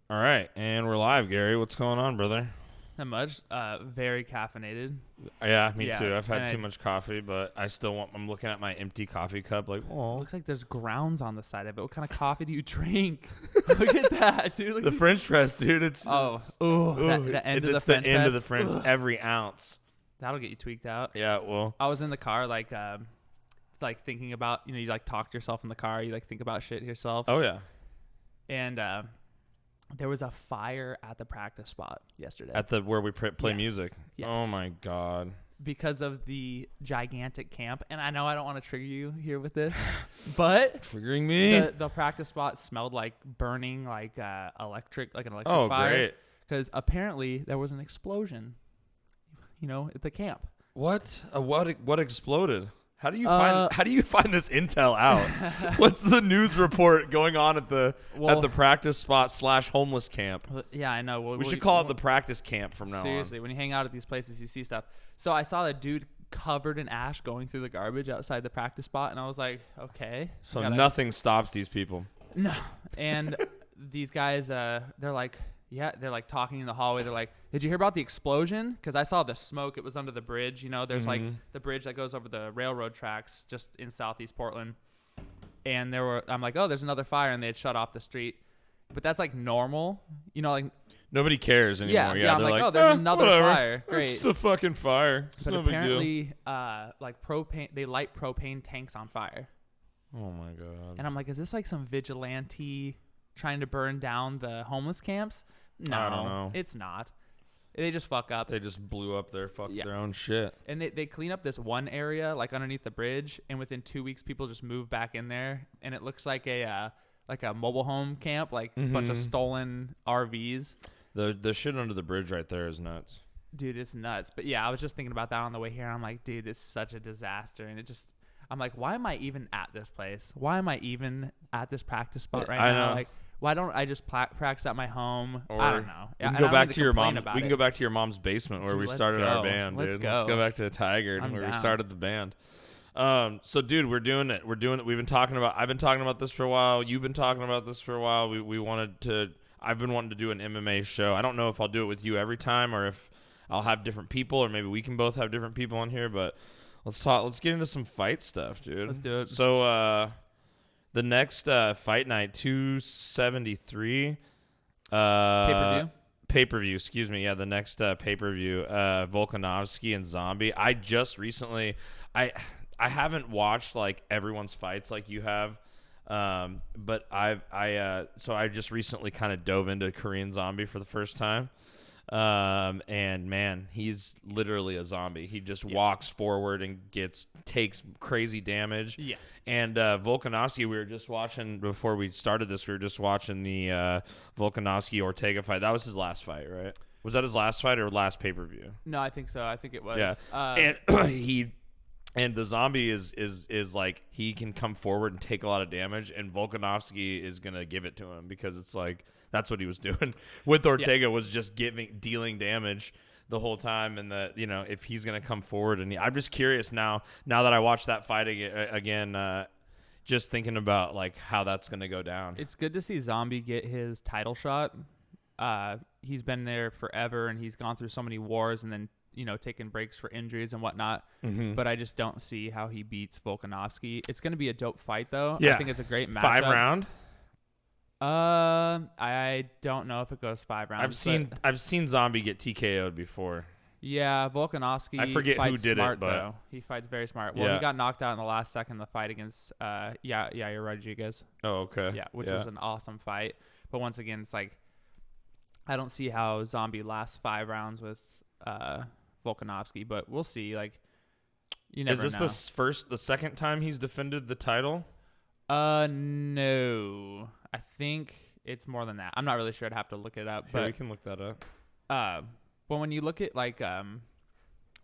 All right, and we're live, Gary. What's going on, brother? Not much. Very caffeinated. Yeah, me too. I've had and too much coffee, but I'm looking at my empty coffee cup like, oh. Looks like there's grounds on the side of it. What kind of coffee do you drink? Look at that, dude. The French press, dude. The end of the French press. It's the end of the French, every ounce. That'll get you tweaked out. Yeah, well. I was in the car, like thinking about, you like talk to yourself in the car. You like think about shit to yourself. Oh, yeah. And there was a fire at the practice spot yesterday. At the where we play music. Yes. Oh my God. Because of the gigantic camp, and I know I don't want to trigger you here with this, but triggering me. The practice spot smelled like burning, like an electric fire. Oh, great. Because apparently there was an explosion, at the camp. What? What exploded? How do you find this intel out? What's the news report going on at the practice spot / homeless camp? Yeah, I know. We should call it the practice camp from now on. Seriously, when you hang out at these places, you see stuff. So I saw a dude covered in ash going through the garbage outside the practice spot, and I was like, okay. So nothing stops these people. No. And these guys, they're like talking in the hallway. They're like, did you hear about the explosion? Because I saw the smoke. It was under the bridge. There's like the bridge that goes over the railroad tracks just in Southeast Portland. And I'm like, oh, there's another fire. And they had shut off the street. But that's like normal, Nobody cares anymore. Yeah. I'm they're like, oh, there's another whatever. fire. Great. It's a fucking fire. It's but no apparently, they light propane tanks on fire. Oh my God. And I'm like, is this like some vigilante trying to burn down the homeless camps? No, I don't know. It's not. They just fuck up. They just blew up their own shit. And they clean up this one area like underneath the bridge, and within 2 weeks people just move back in there, and it looks like a mobile home camp, like a bunch of stolen RVs. The shit under the bridge right there is nuts. Dude, it's nuts. But yeah, I was just thinking about that on the way here. I'm like, dude, this is such a disaster. And I'm like, why am I even at this place? Why am I even at this practice spot right now? Know. Like, why don't I just practice at my home? Or I don't know. We can go back to your mom's. We can go back to your mom's basement where we started our band, dude. Let's go back to Tiger where we started the band. So, dude, we're doing it. I've been talking about this for a while. You've been talking about this for a while. I've been wanting to do an MMA show. I don't know if I'll do it with you every time or if I'll have different people, or maybe we can both have different people on here. But let's get into some fight stuff, dude. Let's do it. So, the next fight night, 273. Pay-per-view, excuse me. Yeah, the next pay-per-view, Volkanovski and Zombie. I just recently, I haven't watched like everyone's fights like you have, but so I just recently kind of dove into Korean Zombie for the first time. And man, he's literally a zombie. He just walks forward and takes crazy damage. Yeah. And Volkanovski, we were just watching before we started this. We were just watching the Volkanovski Ortega fight. That was his last fight, right? Was that his last fight or last pay-per-view? No, I think so. I think it was. Yeah. And the Zombie is like, he can come forward and take a lot of damage, and Volkanovski is gonna give it to him because it's like that's what he was doing with Ortega, was just dealing damage the whole time. And if he's gonna come forward, and I'm just curious now that I watched that fight again, just thinking about like how that's gonna go down. It's good to see Zombie get his title shot. He's been there forever, and he's gone through so many wars, and then taking breaks for injuries and whatnot. But I just don't see how he beats Volkanovski. It's going to be a dope fight, though. Yeah. I think it's a great matchup. 5 round? I don't know if it goes 5 rounds. I've seen Zombie get TKO'd before. Yeah, Volkanovski. I forget who did smart, it, but though. He fights very smart. Well, he got knocked out in the last second of the fight against Yair Rodriguez. Oh, okay. Yeah, which was an awesome fight. But once again, it's like I don't see how Zombie lasts 5 rounds with Volkanovski, but we'll see. Like, you never know. Is this the second time he's defended the title? No. I think it's more than that. I'm not really sure. I'd have to look it up. But we can look that up. But when you look at like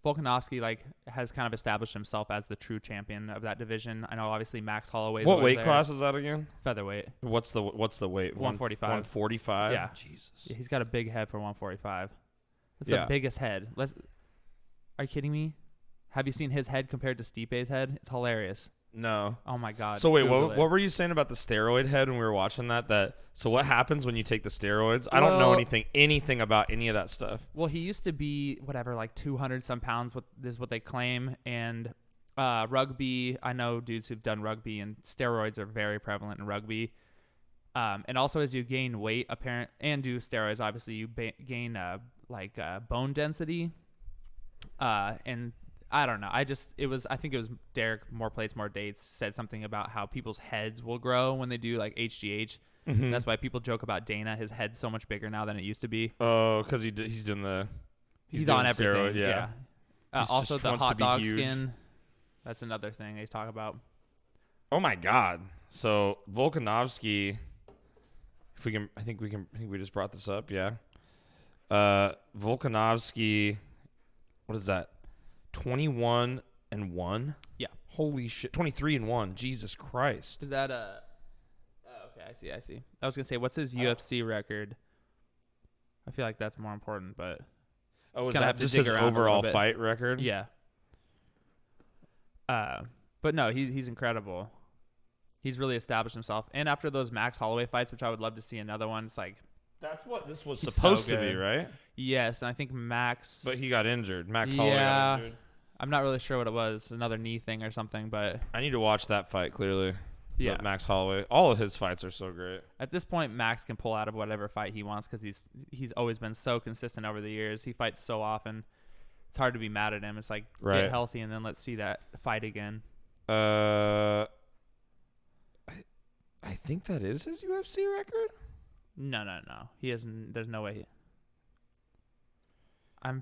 Volkanovski, like has kind of established himself as the true champion of that division. I know obviously Max Holloway. What weight class is that again? Featherweight. What's the weight? 145. 145. Yeah. Jesus. Yeah, he's got a big head for 145. That's the biggest head. Are you kidding me? Have you seen his head compared to Stipe's head? It's hilarious. No. Oh my God. So wait, Google what it. were you saying about the steroid head when we were watching that? So what happens when you take the steroids? I don't know anything about any of that stuff. Well, he used to be whatever, like 200 some pounds. Is what they claim. And rugby, I know dudes who've done rugby, and steroids are very prevalent in rugby. And also as you gain weight, and do steroids, obviously you gain bone density. And I don't know. I think it was Derek, More Plates, More Dates, said something about how people's heads will grow when they do like HGH. Mm-hmm. That's why people joke about Dana. His head's so much bigger now than it used to be. Oh, because he's doing he's on everything. Steroid, yeah. Also the hot dog skin. That's another thing they talk about. Oh my God. So Volkanovski, I think we just brought this up. Yeah. Volkanovski, what is that? 21-1. Yeah. Holy shit. 23-1. Jesus Christ. Is that okay, I see. I was gonna say, what's his UFC record? I feel like that's more important, but is that just his overall fight record? Yeah. But no, he's incredible. He's really established himself. And after those Max Holloway fights, which I would love to see another one, it's like that's what this was supposed to be, right? Yes, and I think Max. But he got injured. Max Holloway got injured. I'm not really sure what it was, another knee thing or something, but I need to watch that fight clearly. Yeah, Max Holloway. All of his fights are so great. At this point, Max can pull out of whatever fight he wants because he's always been so consistent over the years. He fights so often. It's hard to be mad at him. It's like get healthy and then let's see that fight again. I think that is his UFC record. No. He hasn't. There's no way. I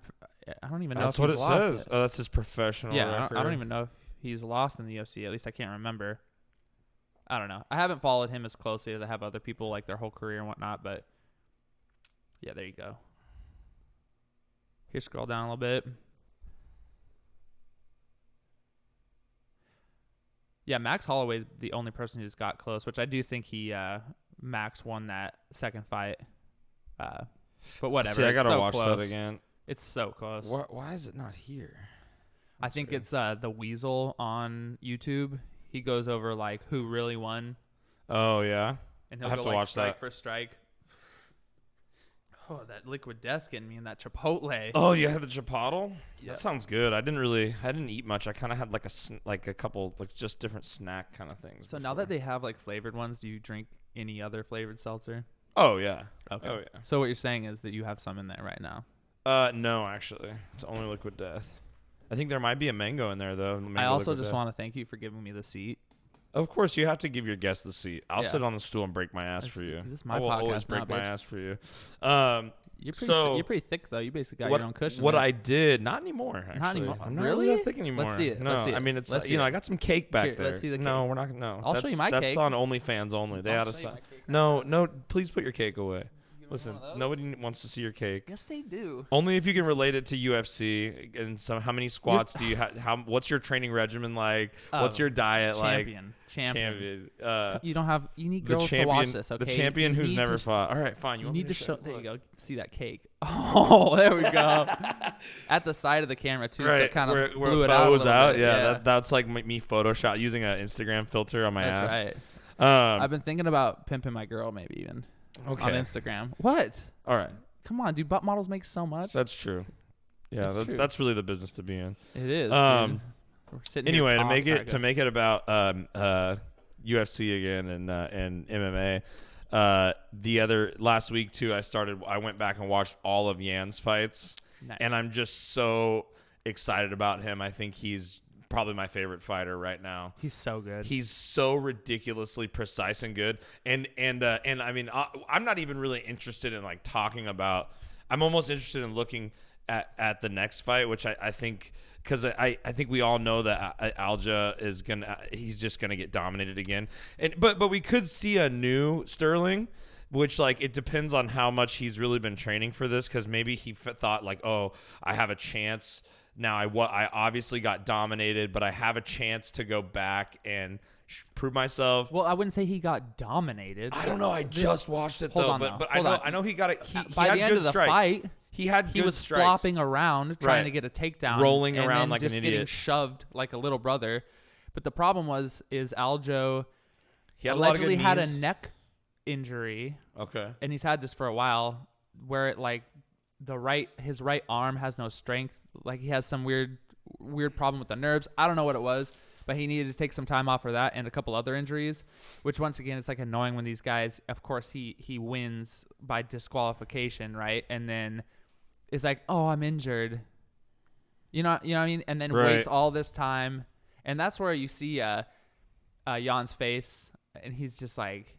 don't even know. That's if what he's it lost says. Oh, that's his professional record. I don't even know if he's lost in the UFC. At least I can't remember. I don't know. I haven't followed him as closely as I have other people, like their whole career and whatnot. But yeah, there you go. Here, scroll down a little bit. Yeah, Max Holloway's the only person who's got close, which I do think Max won that second fight. But whatever. See, I gotta watch that again. It's so close. Why is it not here? I think it's the Weasel on YouTube. He goes over like who really won. Oh yeah, and he'll go like strike for strike. Oh, that liquid death's getting me in that Chipotle. Oh, you had the Chipotle? Yeah. That sounds good. I didn't eat much. I kind of had like a couple like just different snack kind of things. So now that they have like flavored ones, do you drink any other flavored seltzer? Oh yeah. Okay. Oh yeah. So what you're saying is that you have some in there right now? No, actually, it's only liquid death. I think there might be a mango in there though. I also just want to thank you for giving me the seat. Of course, you have to give your guest the seat. I'll sit on the stool and break my ass for you. This is my I will podcast always break now, my bitch. ass for you. You're pretty thick though. You basically got your own cushion. What I did, not anymore. Actually. Not anymore. I'm not really that thick anymore. Let's see it. No, Let's see it. I mean it's I got some cake back there. Let's see the cake. No, we're not. No, I'll show you my cake. That's on OnlyFans only. They ought to. No. Please put your cake away. Listen, nobody wants to see your cake. Yes, they do. Only if you can relate it to UFC and how many squats do you have? What's your training regimen like? What's your diet like? Champion. You need girls to watch this. Okay. The champion who's never fought. All right, fine. You need to show. There you go. See that cake. Oh, there we go. At the side of the camera too, so it kind of blew it out. Yeah, that's like me Photoshop using an Instagram filter on my ass. That's right. I've been thinking about pimping my girl, maybe even. Okay. On Instagram. What? All right. Come on, dude. Butt models make so much. That's true. Yeah, that's really the business to be in. It is. Dude. Anyway, to make it about UFC again and MMA. Last week too, I went back and watched all of Yan's fights, and I'm just so excited about him. I think he's probably my favorite fighter right now. He's so good. He's so ridiculously precise and good. And I mean, I'm not even really interested in like talking about. I'm almost interested in looking at the next fight, which I think, because I think we all know that Alja he's just gonna get dominated again. But we could see a new Sterling. Which, like, it depends on how much he's really been training for this, because maybe he thought, like, oh, I have a chance. Now, I obviously got dominated, but I have a chance to go back and prove myself. Well, I wouldn't say he got dominated. I don't know. I just watched it, though. But I know he got it. By the end of the fight, he was flopping around trying to get a takedown. Rolling around like an idiot. Getting shoved like a little brother. But the problem is Aljo allegedly had a neck injury. Okay. And he's had this for a while, where it like his right arm has no strength. Like he has some weird problem with the nerves. I don't know what it was, but he needed to take some time off for that and a couple other injuries, which once again, it's like annoying when these guys, of course he wins by disqualification, right? And then is like, oh, I'm injured. You know what I mean? And then waits all this time. And that's where you see Jan's face, and he's like,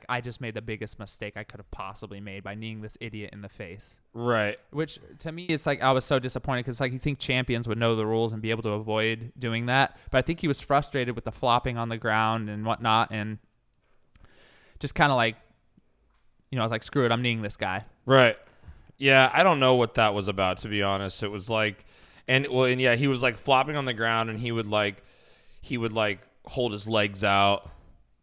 I just made the biggest mistake I could have possibly made by kneeing this idiot in the face. Right. Which to me, it's like I was so disappointed because like you think champions would know the rules and be able to avoid doing that, but I think he was frustrated with the flopping on the ground and whatnot, and just kind of like, like screw it, I'm kneeing this guy. Right. Yeah, I don't know what that was about, to be honest. It was like, and yeah, he was like flopping on the ground, and he would like hold his legs out.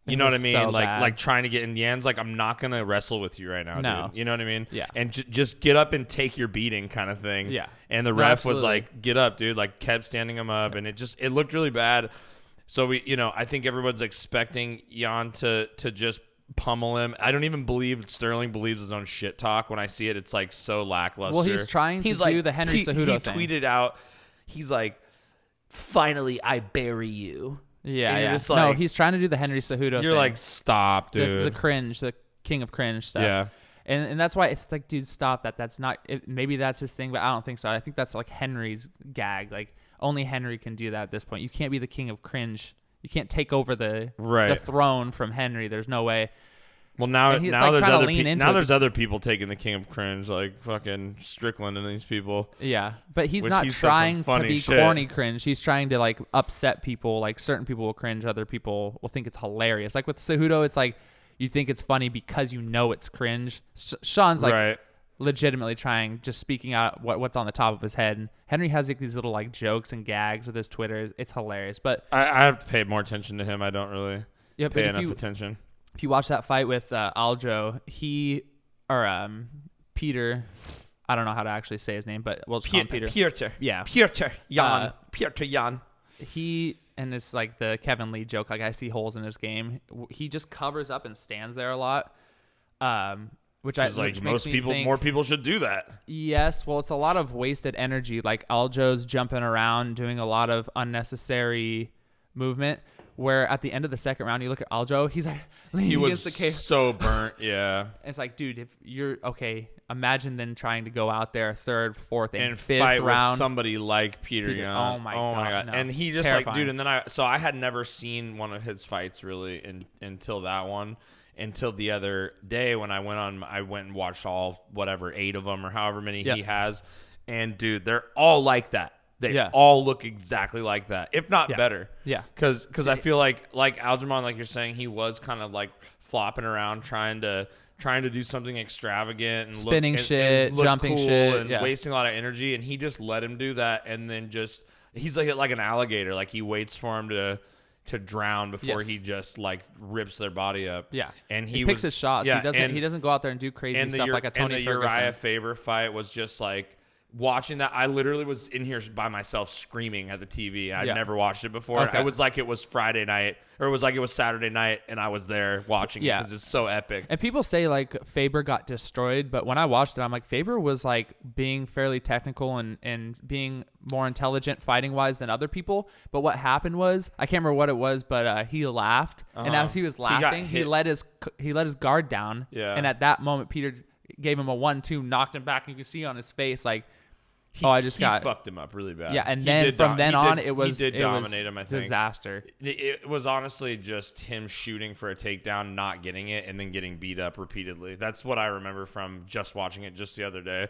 You know what I mean? So like trying to get in. Yan's like, I'm not going to wrestle with you right now, dude. You know what I mean? Yeah. And just get up and take your beating kind of thing. Yeah. And the ref was like, get up, dude. Like kept standing him up. And it looked really bad. So I think everyone's expecting Yan to just pummel him. I don't even believe Sterling believes his own shit talk. When I see it, it's like so lackluster. Well, he's trying to do the Henry Cejudo thing. He tweeted out, he's like, finally I bury you. Yeah. No, he's trying to do the Henry Cejudo thing. You're like, stop, dude. The cringe, the king of cringe stuff. Yeah. And that's why it's like, dude, stop that. That's not, maybe that's his thing, but I don't think so. I think that's like Henry's gag. Like only Henry can do that at this point. You can't be the king of cringe. You can't take over the throne from Henry. There's no way. Well, now there's other people taking the king of cringe, like fucking Strickland and these people. Yeah, but he's not trying to be corny cringe. He's trying to like upset people. Like certain people will cringe, other people will think it's hilarious. Like with Cejudo, it's like you think it's funny because you know it's cringe. Sean's like legitimately trying, just speaking out what's on the top of his head. And Henry has like these little like jokes and gags with his Twitter. It's hilarious. But I have to pay more attention to him. I don't really pay enough attention. If you watch that fight with Aljo, Peter, I don't know how to actually say his name, but we'll just call him Peter. Peter. Yeah. Peter Jan. And it's like the Kevin Lee joke, like I see holes in his game. He just covers up and stands there a lot, which more people should do that. Yes. Well, it's a lot of wasted energy. Like Aljo's jumping around, doing a lot of unnecessary movement. Where at the end of the second round, you look at Aljo, he's like leaning against the cage. So burnt, yeah. It's like, dude, if you're okay, imagine then trying to go out there third, fourth, and fifth fight round with somebody like Peter Young. Oh my god! No. And he just like, dude. And then I had never seen one of his fights really until that one. Until the other day when I went and watched all 8 of them or however many he has, and dude, they're all like that. They all look exactly like that, if not better. Yeah. Because I feel like Aljamain, like you're saying, he was kind of like flopping around trying to do something extravagant and spinning shit, jumping cool shit, and wasting a lot of energy, and he just let him do that, and then he's like an alligator, like he waits for him to drown before he just like rips their body up. Yeah. And he picks his shots. Yeah, he doesn't go out there and do crazy stuff like a Tony Ferguson. And the Uriah Faber fight was just like, watching that, I literally was in here by myself screaming at the TV. I'd never watched it before. Okay. It was like it was Friday night, or it was like it was Saturday night, and I was there watching it because it's so epic. And people say like Faber got destroyed, but when I watched it, I'm like, Faber was like being fairly technical and being more intelligent fighting wise than other people. But what happened was, I can't remember what it was, but he laughed, and as he was laughing, he let his guard down. Yeah. And at that moment, Peter gave him a 1-2, knocked him back, and you can see on his face like, he fucked him up really bad. Yeah, and then from then on, it was dominate him. I think disaster. It was honestly just him shooting for a takedown, not getting it, and then getting beat up repeatedly. That's what I remember from just watching it just the other day.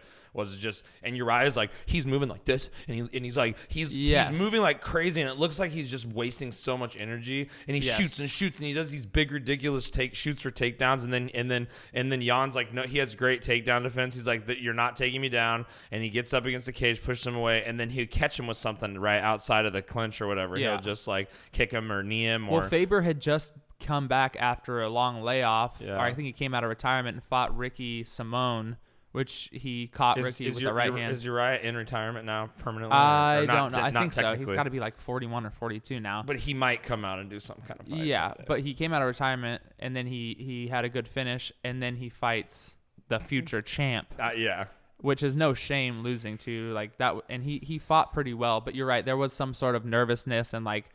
And Uriah's like, he's moving like this, and he's like he's moving like crazy, and it looks like he's just wasting so much energy, and he shoots and shoots, and he does these big ridiculous shoots for takedowns, and then Jan's like, no, he has great takedown defense. He's like, you're not taking me down, and he gets up against the cage, pushes him away, and then he'll catch him with something right outside of the clinch or whatever. He'll just like kick him or knee him. Well, Faber had just come back after a long layoff, or I think he came out of retirement and fought Ricky Simone, which he caught Ricky with the right hand. Is Uriah in retirement now permanently? I don't know. I think so. He's got to be like 41 or 42 now. But he might come out and do some kind of fight. Yeah, someday. but he came out of retirement, and then he had a good finish, and then he fights the future champ. Yeah. Which is no shame losing to like that. And he fought pretty well. But you're right. There was some sort of nervousness and like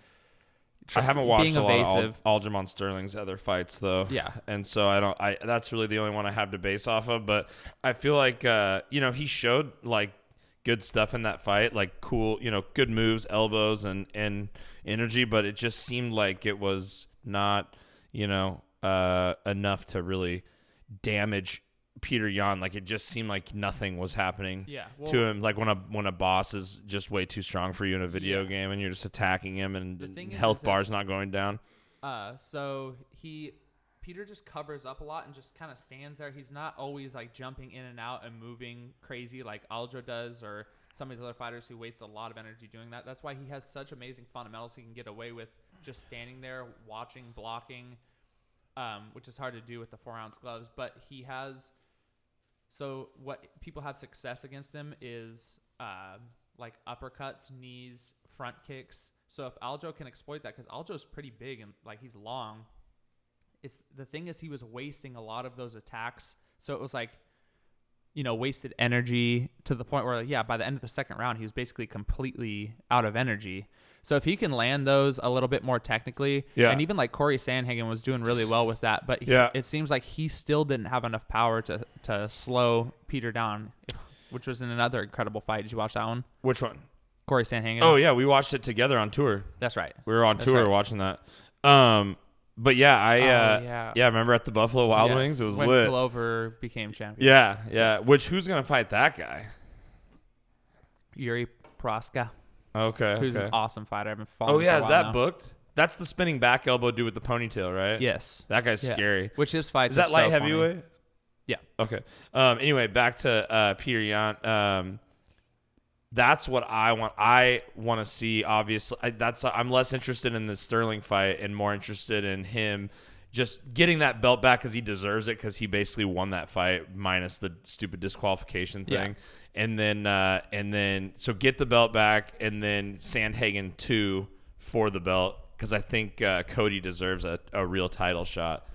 I haven't watched a lot of Aljamain Sterling's other fights though. Yeah. And so that's really the only one I have to base off of. But I feel like, he showed like good stuff in that fight, like cool, good moves, elbows and energy, but it just seemed like it was not, enough to really damage Peter Yan. Like it just seemed like nothing was happening to him. Like when a boss is just way too strong for you in a video game and you're just attacking him and the health bar's not going down. So Peter just covers up a lot and just kind of stands there. He's not always like jumping in and out and moving crazy like Aljo does or some of these other fighters who waste a lot of energy doing that. That's why he has such amazing fundamentals. He can get away with just standing there, watching, blocking, which is hard to do with the 4-ounce gloves. But he has. So what people have success against him is like uppercuts, knees, front kicks. So if Aljo can exploit that, because Aljo's pretty big and like he's long, the thing is he was wasting a lot of those attacks. So it was like, wasted energy to the point where by the end of the second round, he was basically completely out of energy. So if he can land those a little bit more technically, and even like Corey Sandhagen was doing really well with that, but it seems like he still didn't have enough power to slow Peter down, which was in another incredible fight. Did you watch that one? Which one? Corey Sandhagen. Oh yeah, we watched it together on tour. That's right. We were on tour watching that. But I remember at the Buffalo Wild Wings, it was when lit. Glover became champion. Yeah. Who's gonna fight that guy? Yuri Proska. Okay. Who's an awesome fighter. I've been following. Oh yeah, is that now. Booked? That's the spinning back elbow dude with the ponytail, right? Yes. That guy's scary. Which his fights is that light heavyweight? Funny. Yeah. Okay. Anyway, back to Peter Yan. That's what I want. I want to see. Obviously, I'm less interested in the Sterling fight and more interested in him just getting that belt back because he deserves it because he basically won that fight minus the stupid disqualification thing. And then so get the belt back and then Sandhagen 2 for the belt because I think Cody deserves a real title shot.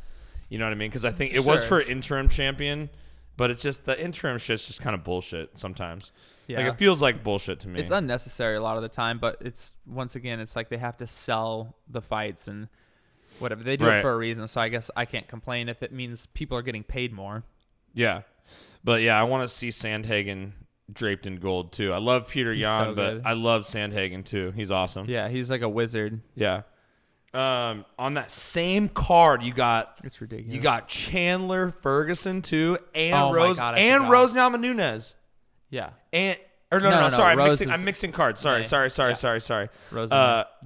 You know what I mean? Because I think it was for interim champion, but it's just the interim shit's just kind of bullshit sometimes. Yeah. Like it feels like bullshit to me. It's unnecessary a lot of the time, but it's once again, it's like they have to sell the fights and whatever. They do it for a reason, so I guess I can't complain if it means people are getting paid more. Yeah. But I want to see Sandhagen draped in gold too. I love Peter Yan, but I love Sandhagen too. He's awesome. Yeah, he's like a wizard. Yeah. On that same card, it's ridiculous. You got Chandler Ferguson too, and Rose Namajunas. Yeah. No. Sorry, I'm mixing cards. Sorry. Rose.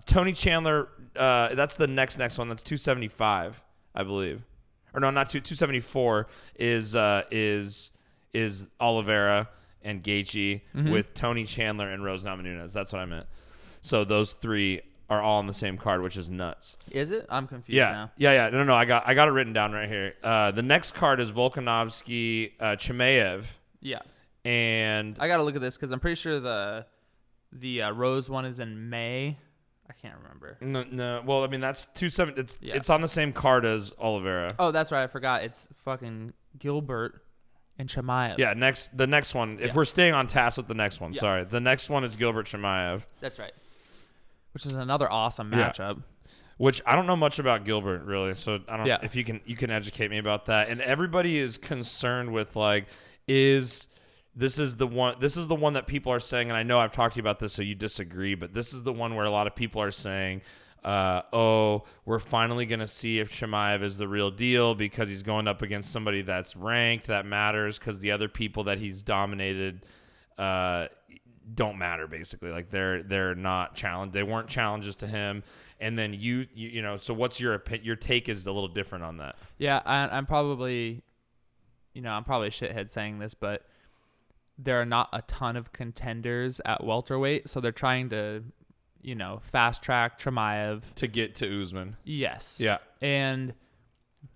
Tony Chandler. That's the next one. That's 275, I believe. Or no, not 274. Is Oliveira and Gaethje with Tony Chandler and Rose Namajunas. That's what I meant. So those three are all on the same card, which is nuts. Is it? I'm confused now. Yeah. No. I got it written down right here. The next card is Volkanovski, Chimaev. Yeah. And I got to look at this because I'm pretty sure the Rose one is in May. I can't remember. No. Well, I mean that's 270. It's on the same card as Oliveira. Oh, that's right. I forgot. It's fucking Gilbert and Shimaev. Yeah. The next one. If we're staying on task with the next one, sorry. The next one is Gilbert Shimaev. That's right. Which is another awesome matchup. Which I don't know much about Gilbert really, so I don't know if you can educate me about that. And everybody is concerned with like This is the one that people are saying, and I know I've talked to you about this, so you disagree, but this is the one where a lot of people are saying, we're finally going to see if Chimaev is the real deal because he's going up against somebody that's ranked, that matters, because the other people that he's dominated don't matter, basically. Like, they're not challenged. They weren't challenges to him. And then you know, so what's your take is a little different on that. Yeah, I'm probably a shithead saying this, but there are not a ton of contenders at welterweight, so they're trying to, fast track Chimaev to get to Usman. Yes. Yeah. And,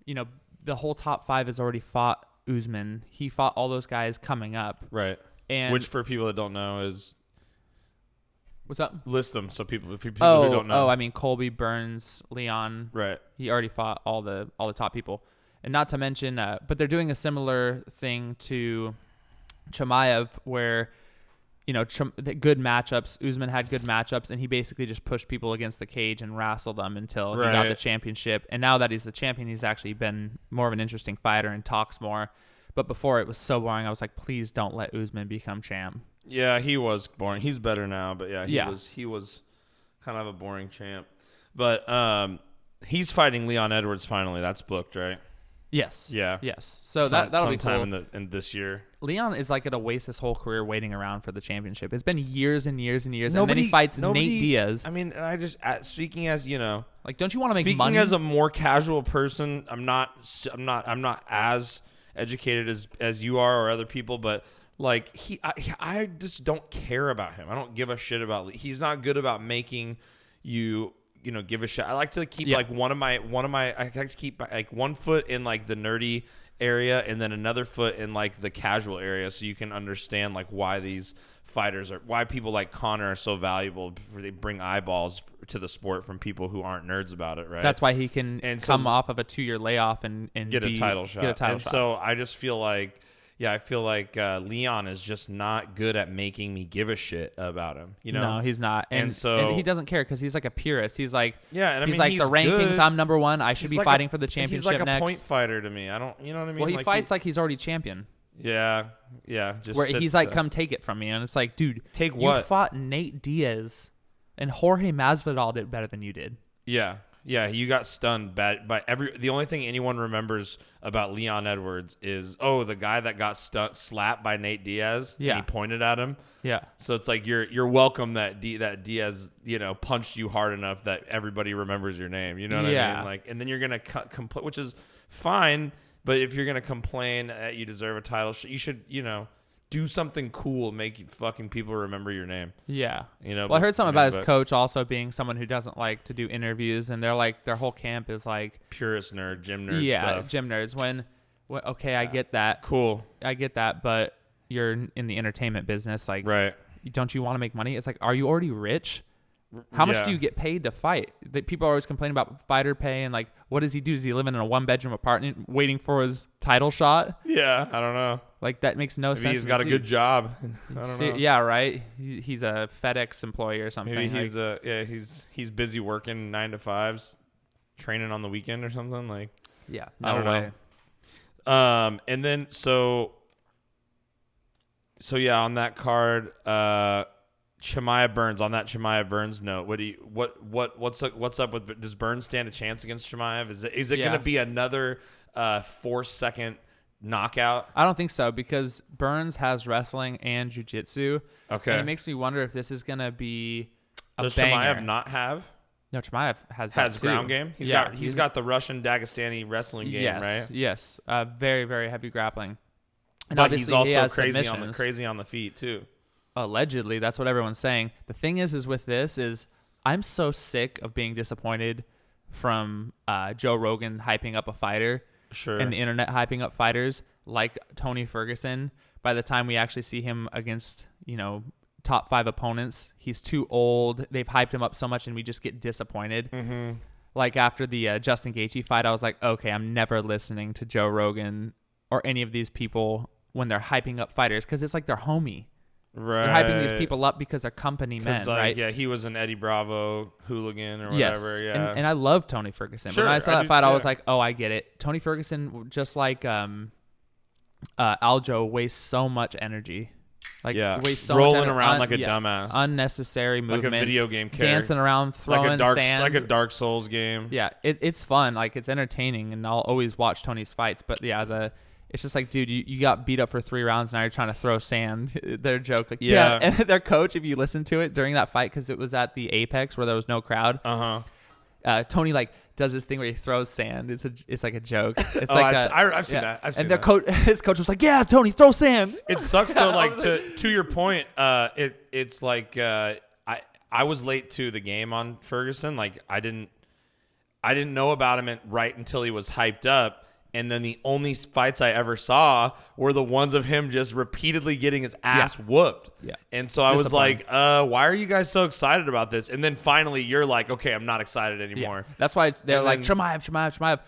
the whole top 5 has already fought Usman. He fought all those guys coming up. Right. And which for people that don't know is what's up? List them so people who don't know. Oh, I mean Colby, Burns, Leon. Right. He already fought all the top people. And not to mention but they're doing a similar thing to Chimaev where good matchups. Usman had good matchups, and he basically just pushed people against the cage and wrestled them until he got the championship. And now that he's the champion, he's actually been more of an interesting fighter and talks more. But before it was so boring. I was like, please don't let Usman become champ. Yeah, he was boring. He's better now, but he was kind of a boring champ. But he's fighting Leon Edwards finally. That's booked, right? Yes. Yeah. Yes. So that'll be cool. Sometime in this year. Leon is like gonna waste his whole career waiting around for the championship. It's been years and years and years, and then he fights Nate Diaz. I mean, I just speaking as like, don't you want to make money? Speaking as a more casual person, I'm not as educated as you are or other people, but like I just don't care about him. I don't give a shit about. He's not good about making you. Give a shit. I like to keep like one of my. I like to keep like one foot in like the nerdy area and then another foot in like the casual area, so you can understand like why these fighters why people like Conor are so valuable. They bring eyeballs to the sport from people who aren't nerds about it, right? That's why he can come off of a 2-year layoff and get a title shot. So I just feel like. Yeah, I feel like Leon is just not good at making me give a shit about him. No, he's not, and he doesn't care because he's like a purist. He's like, he's like the rankings. Good. I'm number one. I should be fighting for the championship. He's like next. a point fighter to me. I don't, you know what I mean? Well, he fights like he's already champion. Yeah. Just where he's like, come take it from me, and it's like, dude, take what? You fought Nate Diaz, and Jorge Masvidal did better than you did. Yeah, you got stunned bad by the only thing anyone remembers about Leon Edwards is the guy that got slapped by Nate Diaz. Yeah, and he pointed at him. Yeah, so it's like you're welcome that Diaz punched you hard enough that everybody remembers your name. You know what I mean? Like, and then you're gonna complain, which is fine. But if you're gonna complain that you deserve a title, you should do something cool, make fucking people remember your name. Yeah. Well, I heard something about his coach also being someone who doesn't like to do interviews, and they're like, their whole camp is like purist nerd, gym nerd stuff. Yeah, gym nerds. When okay, I get that. Cool. I get that, but you're in the entertainment business. Like, right. Don't you want to make money? It's like, are you already rich? How much do you get paid to fight? People are always complaining about fighter pay and like, what does he do? Does he live in a 1-bedroom apartment waiting for his title shot? Yeah, I don't know. Like, that makes no sense. He's got a good job. I don't know. Yeah, right. He's a FedEx employee or something. Maybe he's busy working 9 to 5s, training on the weekend or something. Like, yeah, I don't know. And then so yeah, on that card, Chimaev Burns. On that Chimaev Burns note, what's up with, does Burns stand a chance against Chimaev? Is it going to be another 4-second knockout? I don't think so, because Burns has wrestling and jiu-jitsu. Okay, and it makes me wonder if this is going to be a does banger. Chimaev not have? No, Chimaev has ground game. He's got the Russian Dagestani wrestling game, right? Yes, very very heavy grappling. And but he's also he crazy on the feet too. Allegedly, that's what everyone's saying. The thing is with this is I'm so sick of being disappointed from Joe Rogan hyping up a fighter, sure, and the internet hyping up fighters like Tony Ferguson. By the time we actually see him against, top 5 opponents, he's too old. They've hyped him up so much, and we just get disappointed. Mm-hmm. Like after the Justin Gaethje fight, I was like, okay, I'm never listening to Joe Rogan or any of these people when they're hyping up fighters, because it's like they're homie. Right. They're hyping these people up because they're company men, right? Yeah, he was an Eddie Bravo hooligan or whatever. Yes. Yeah. And I love Tony Ferguson. Sure, but when I saw that fight, I was like, oh, I get it. Tony Ferguson, just like Aljo, wastes so much energy. Wastes so rolling much around like a dumbass. Unnecessary movements. Like a video game character. Dancing around, throwing sand. Like a Dark Souls game. Yeah, it's fun. Like, it's entertaining, and I'll always watch Tony's fights. But yeah, it's just like, dude, you got beat up for 3 rounds, now you're trying to throw sand. Their joke. Like, yeah. And their coach, if you listen to it during that fight, because it was at the Apex where there was no crowd. Tony does this thing where he throws sand. It's like a joke. It's I've seen that. And his coach was like, "Yeah, Tony, throw sand." It sucks though. To your point, it's like I was late to the game on Ferguson. Like I didn't know about him right until he was hyped up. And then the only fights I ever saw were the ones of him just repeatedly getting his ass whooped. Yeah. And so I was like, why are you guys so excited about this? And then finally you're like, okay, I'm not excited anymore. Yeah. That's why they're like, Chimaev.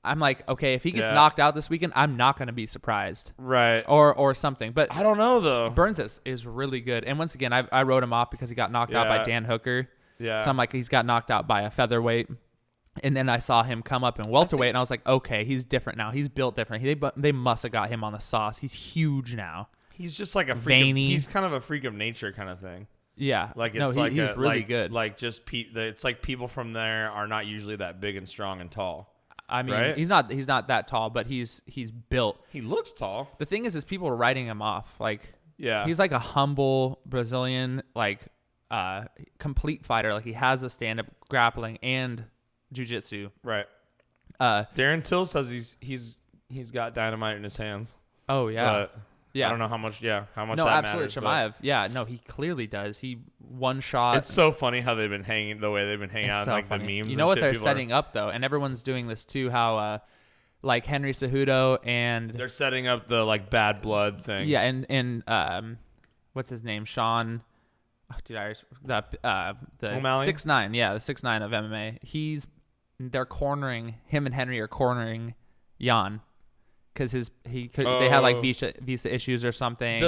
I'm like, okay, if he gets knocked out this weekend, I'm not going to be surprised. Right. Or something. But I don't know, though. Burns is really good. And once again, I wrote him off because he got knocked out by Dan Hooker. Yeah. So I'm like, he's got knocked out by a featherweight. And then I saw him come up in welterweight, and I was like, okay, he's different now. He's built different. They must have got him on the sauce. He's huge now. He's just like a freak. He's kind of a freak of nature kind of thing. Yeah. Like it's he's really good. Like just it's like people from there are not usually that big and strong and tall. I mean, right? he's not that tall, but he's built. He looks tall. The thing is people are writing him off. Like, yeah, he's like a humble Brazilian, like complete fighter. Like he has a stand-up grappling and jiu-jitsu. Right. Darren Till says he's got dynamite in his hands. Oh yeah. But I don't know how much. Yeah, how much. No, that absolutely. matters, Chimaev. Yeah, no, he clearly does. He one shot. It's so funny how they've been hanging the way they've been hanging out, so like funny. the memes. You know and what shit they're people setting up though, and everyone's doing this too. How like Henry Cejudo and they're setting up the like bad blood thing. Yeah, and what's his name? Sean. Oh, dude, the O'Malley? 6'9". Yeah, the 6'9" of MMA. They're cornering him, and Henry are cornering Jan because they had like visa issues or something.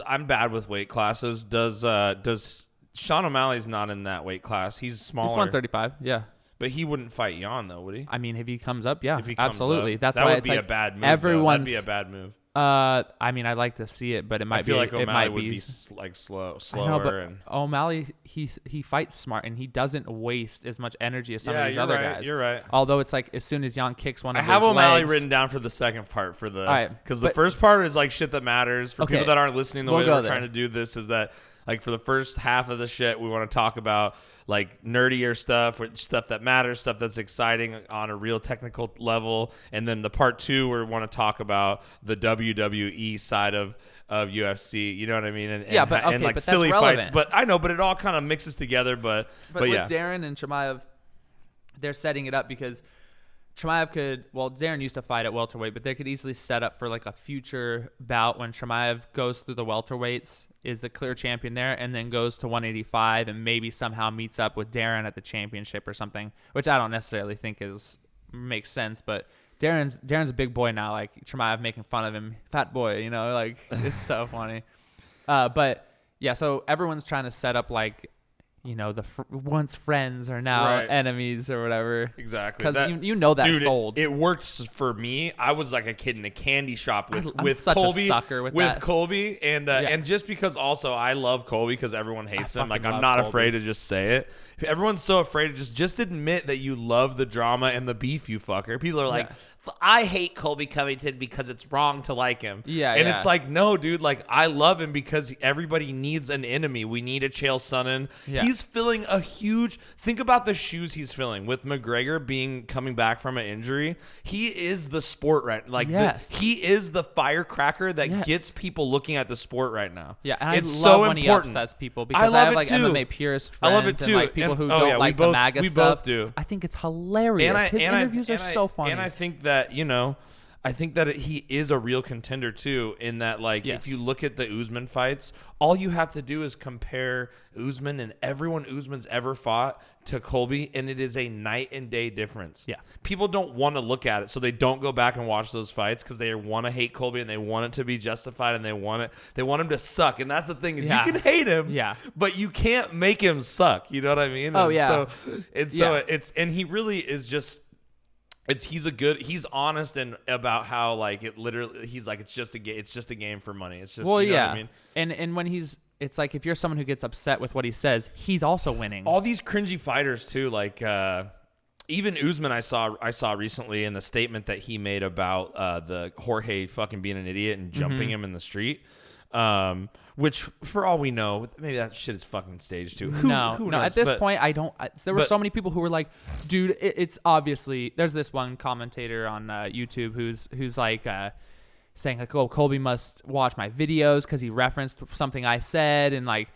I'm bad with weight classes. Does Sean O'Malley's not in that weight class? He's smaller. He's 135. Yeah. But he wouldn't fight Jan though, would he? I mean, if he comes up, yeah, If he comes absolutely. up, That's that why would it's be like a bad move. everyone's. That'd be a bad move. I mean, I'd like to see it, but it might I feel be. like O'Malley it might would be like slower. I know, but and O'Malley, he fights smart and he doesn't waste as much energy as some of these you're other right, guys. You're right. Although it's like as soon as Jan kicks one I of have his O'Malley legs, written down for the second part for the because the but- first part is like shit that matters for Okay, people that aren't listening. The we'll way that go we're there. trying to do this is that like for the first half of the shit we want to talk about like nerdier stuff, or stuff that matters, stuff that's exciting on a real technical level, and then the part two we want to talk about the WWE side of UFC. You know what I mean? And like but that's silly relevant. fights. But I know, but it all kind of mixes together. But with yeah. Darren and Chimaev, they're setting it up because Chimaev Darren used to fight at welterweight, but they could easily set up for like a future bout when Chimaev goes through the welterweights, is the clear champion there, and then goes to 185 and maybe somehow meets up with Darren at the championship or something, which I don't necessarily think makes sense, but Darren's a big boy now, like Chimaev making fun of him, fat boy, like it's so funny. But yeah, so everyone's trying to set up like, once friends are now enemies or whatever. Exactly. Because you know that dude, sold. It works for me. I was like a kid in a candy shop with such Colby. A sucker with with that. Colby. And just because also I love Colby because everyone hates him. Like I'm not Colby. afraid to just say it. Everyone's so afraid to just admit that you love the drama and the beef, you fucker. People are like, I hate Colby Covington because it's wrong to like him. Yeah, and it's like, no, dude. Like I love him because everybody needs an enemy. We need a Chael Sonnen. Yeah. He's filling a huge. Think about the shoes he's filling with McGregor coming back from an injury. He is the sport right. Like he is the firecracker that gets people looking at the sport right now. Yeah, and it's I love so when important. he upsets people because I have like too. MMA purist friends I love it too. and like people who we don't like the both, MAGA we stuff. both do. I think it's hilarious. His interviews are so funny. And I think that he is a real contender too. In that, like, if you look at the Usman fights, all you have to do is compare Usman and everyone Usman's ever fought to Colby, and it is a night and day difference. Yeah, people don't want to look at it, so they don't go back and watch those fights because they want to hate Colby and they want it to be justified and they want him to suck. And that's the thing is, you can hate him, but you can't make him suck. You know what I mean? And he really is just. He's honest and about how like it literally he's like it's just a game for money. It's just what I mean? And when it's like if you're someone who gets upset with what he says, he's also winning. All these cringy fighters too, like even Usman I saw recently in the statement that he made about the Jorge fucking being an idiot and jumping him in the street. Which, for all we know, maybe that shit is fucking staged too. Who knows? At this point, there were so many people who were like, dude, it's obviously. There's this one commentator on YouTube who's like saying like, oh, Colby must watch my videos because he referenced something I said, and like,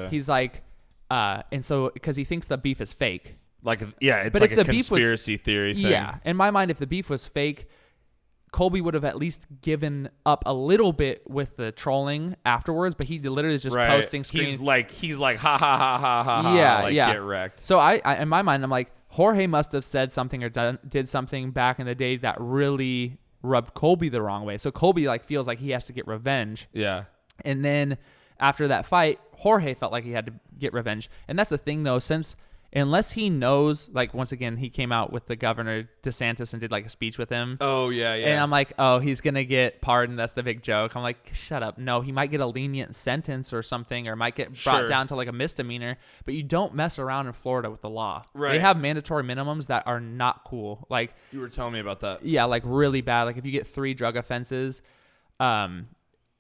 he's like, and so because he thinks the beef is fake. Like, yeah, it's But like if a the beef was- conspiracy theory thing. Yeah, in my mind, if the beef was fake, Colby would have at least given up a little bit with the trolling afterwards, but he literally is just posting screens. He's like, ha ha ha ha ha. Yeah, like, yeah. Get wrecked. So I in my mind, I'm like, Jorge must have said something or did something back in the day that really rubbed Colby the wrong way. So Colby like feels like he has to get revenge. Yeah. And then after that fight, Jorge felt like he had to get revenge. And that's the thing though, since unless he knows, like once again, he came out with the governor DeSantis and did like a speech with him. Oh yeah, yeah. And I'm like, oh, he's gonna get pardoned. That's the big joke. I'm like, shut up. No, he might get a lenient sentence or something, or might get brought down to like a misdemeanor. But you don't mess around in Florida with the law. Right. They have mandatory minimums that are not cool. Like you were telling me about that. Yeah, like really bad. Like if you get 3 drug offenses,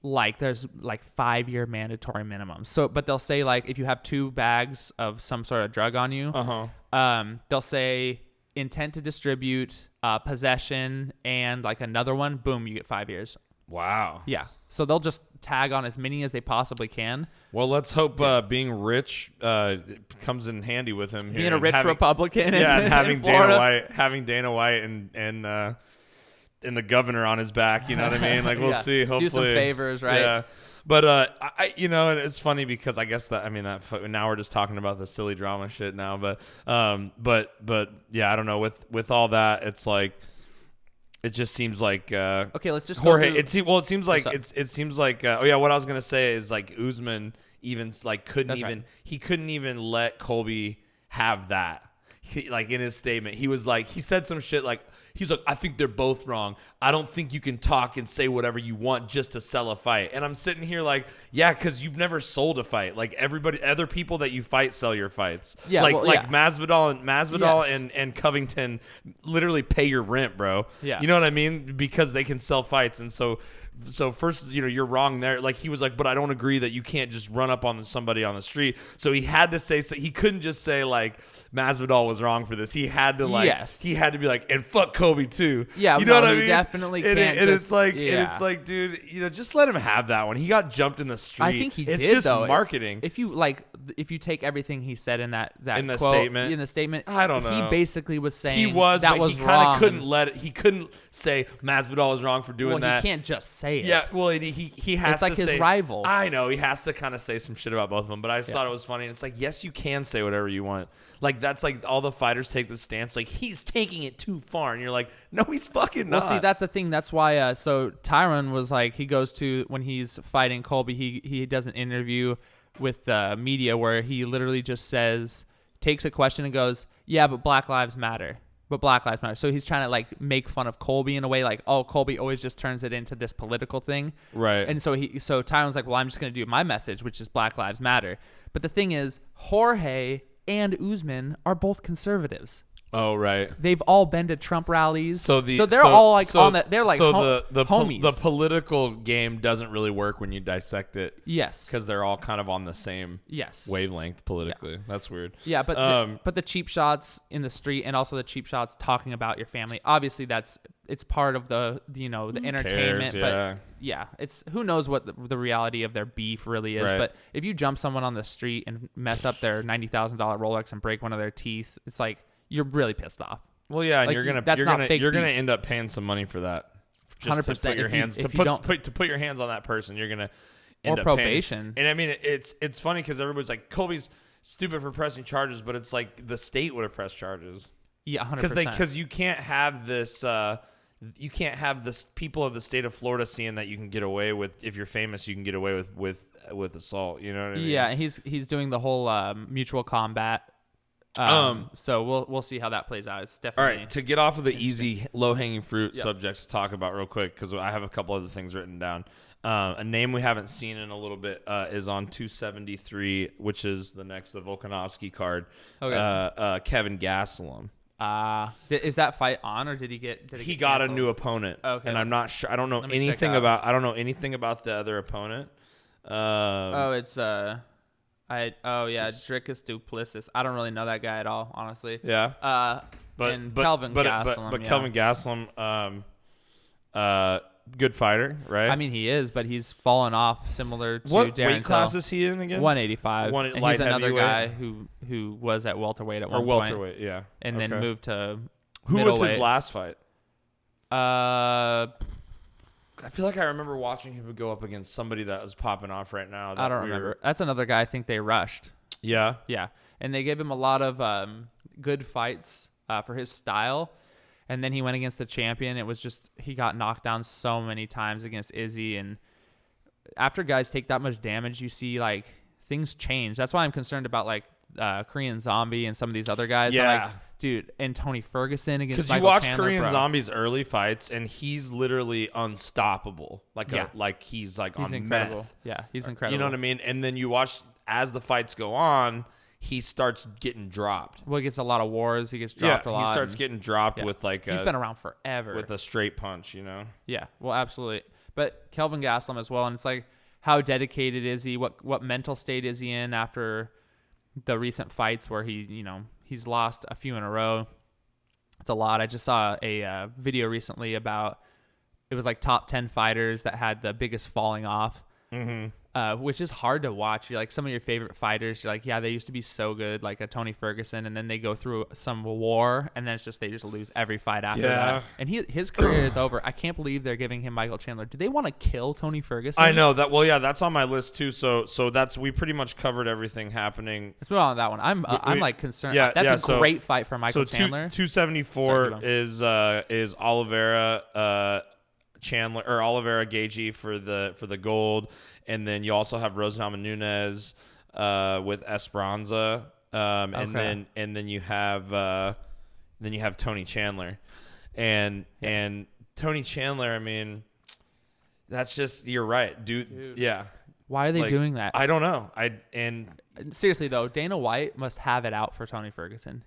like there's like 5-year mandatory minimums. So, but they'll say like if you have 2 bags of some sort of drug on you, they'll say intent to distribute, possession, and like another one, boom, you get 5 years. Wow. Yeah. So they'll just tag on as many as they possibly can. Well, let's hope being rich comes in handy with him. Being a rich Republican. And having in Florida. Dana White, and the governor on his back. You know what I mean? Like we'll see. Hopefully, do some favors, right? Yeah. But I and it's funny because I guess that now we're just talking about the silly drama shit now. But yeah, I don't know. With all that, it's like. It just seems like okay. Let's just Jorge. go through, It seems like it seems like oh yeah. What I was gonna say is like Usman even like he couldn't even let Colby have that. Like in his statement, he was like he said some shit like he's like I think they're both wrong. I don't think you can talk and say whatever you want just to sell a fight. And I'm sitting here like yeah, because you've never sold a fight. Like other people that you fight sell your fights. Yeah, Masvidal and Covington literally pay your rent, bro. Yeah, you know what I mean because they can sell fights. And so first, you're wrong there. Like he was like, but I don't agree that you can't just run up on somebody on the street. So he had to say, so he couldn't just say like Masvidal was wrong for this. He had to he had to be like, and fuck Kobe too. Yeah, you know what I mean? Definitely can't. And it's like, dude, just let him have that one. He got jumped in the street. I think it's just marketing. If you take everything he said in that in the quote, statement, I don't know. He basically was saying he was, that but was he kind wrong. of couldn't let it. He couldn't say Masvidal was wrong for doing that. He can't just say it. Yeah, well, he has it's like to his say, rival. I know he has to kind of say some shit about both of them, but I just thought it was funny. And it's like, yes, you can say whatever you want. Like that's like all the fighters take the stance, like he's taking it too far, and you're like, no, he's fucking not. Well, see, that's the thing. That's why. So Tyron was like, he goes to when he's fighting Colby, he does an interview with the media where he literally just takes a question and goes, yeah, but Black Lives Matter. But Black Lives Matter. So he's trying to like make fun of Colby in a way, like, oh, Colby always just turns it into this political thing, right? And so Tyron's like, well, I'm just gonna do my message, which is Black Lives Matter. But the thing is, Jorge and Usman are both conservatives. Oh, right. They've all been to Trump rallies. So they're all like on that. They're like homies. The political game doesn't really work when you dissect it. Yes, because they're all kind of on the same wavelength politically. Yeah. That's weird. Yeah, but the cheap shots in the street and also the cheap shots talking about your family. Obviously, it's part of the entertainment. But yeah, it's who knows what the reality of their beef really is. Right. But if you jump someone on the street and mess up their $90,000 Rolex and break one of their teeth, it's like. You're really pissed off. Well, yeah, and like, you're gonna end up paying some money for that. 100%. To put your hands to put your hands on that person, you're gonna end up probation. Paying. And I mean, it's funny because everybody's like, Colby's stupid for pressing charges, but it's like the state would have pressed charges. Yeah, 100%. Because you can't have this. You can't have this people of the state of Florida seeing that you can get away with if you're famous. You can get away with assault. You know what I mean? Yeah, he's doing the whole mutual combat. So we'll see how that plays out. It's definitely all right. To get off of the easy, low-hanging fruit subjects to talk about real quick, because I have a couple other things written down. A name we haven't seen in a little bit is on 273, which is the Volkanovski card. Okay. Kevin Gaslam. Is that fight on, or did he get? He got a new opponent. Okay. And I'm not sure. I don't know anything about. I don't know anything about the other opponent. It's Dricus Duplessis. I don't really know that guy at all, honestly. Yeah. Kelvin Gaslam. Kelvin Gaslam good fighter, right? I mean, he is, but he's fallen off similar to what Darren weight class Till. is he in again? 185. One, and light he's another heavyweight? guy who was at welterweight at one Or welterweight, yeah. and then moved to Who was his middleweight. last fight? I I feel like I remember watching him go up against somebody that was popping off right now. don't remember. That's another guy I think they rushed. Yeah. Yeah, and they gave him a lot of good fights for his style. And then he went against the champion. It was just he got knocked down so many times against Izzy. And after guys take that much damage, you see like things change. That's why I'm concerned about like Korean Zombie and some of these other guys. Yeah. I'm like, dude, and Tony Ferguson against Because you Michael watch Chandler, Korean bro. Zombie's early fights, and he's literally unstoppable. He's on incredible. meth. Yeah, he's incredible. You know what I mean? And then you watch as the fights go on, he starts getting dropped. Well, he gets a lot of wars. He gets dropped a lot. He starts getting dropped with like he's been around forever with a straight punch, you know? Yeah, well, absolutely. But Kelvin Gaslam as well, and it's like, how dedicated is he? What mental state is he in after the recent fights where he's lost a few in a row? It's a lot. I just saw a video recently about it was like top 10 fighters that had the biggest falling off. Which is hard to watch. You're like some of your favorite fighters. You're like, yeah, they used to be so good, like a Tony Ferguson, and then they go through some war, and then it's just they just lose every fight after that. And his career is over. I can't believe they're giving him Michael Chandler. Do they want to kill Tony Ferguson? I know that. Well, yeah, that's on my list too. So we pretty much covered everything happening. Let's move on to that one. I'm like concerned. Yeah, that's a great fight for Michael Chandler. 274 is Oliveira Chandler or Oliveira Gaethje for the gold. And then you also have Rose Namajunas with Esperanza, and then you have Tony Chandler, and Tony Chandler. I mean, that's just you're right, dude. Yeah. Why are they doing that? I don't know. Seriously though, Dana White must have it out for Tony Ferguson.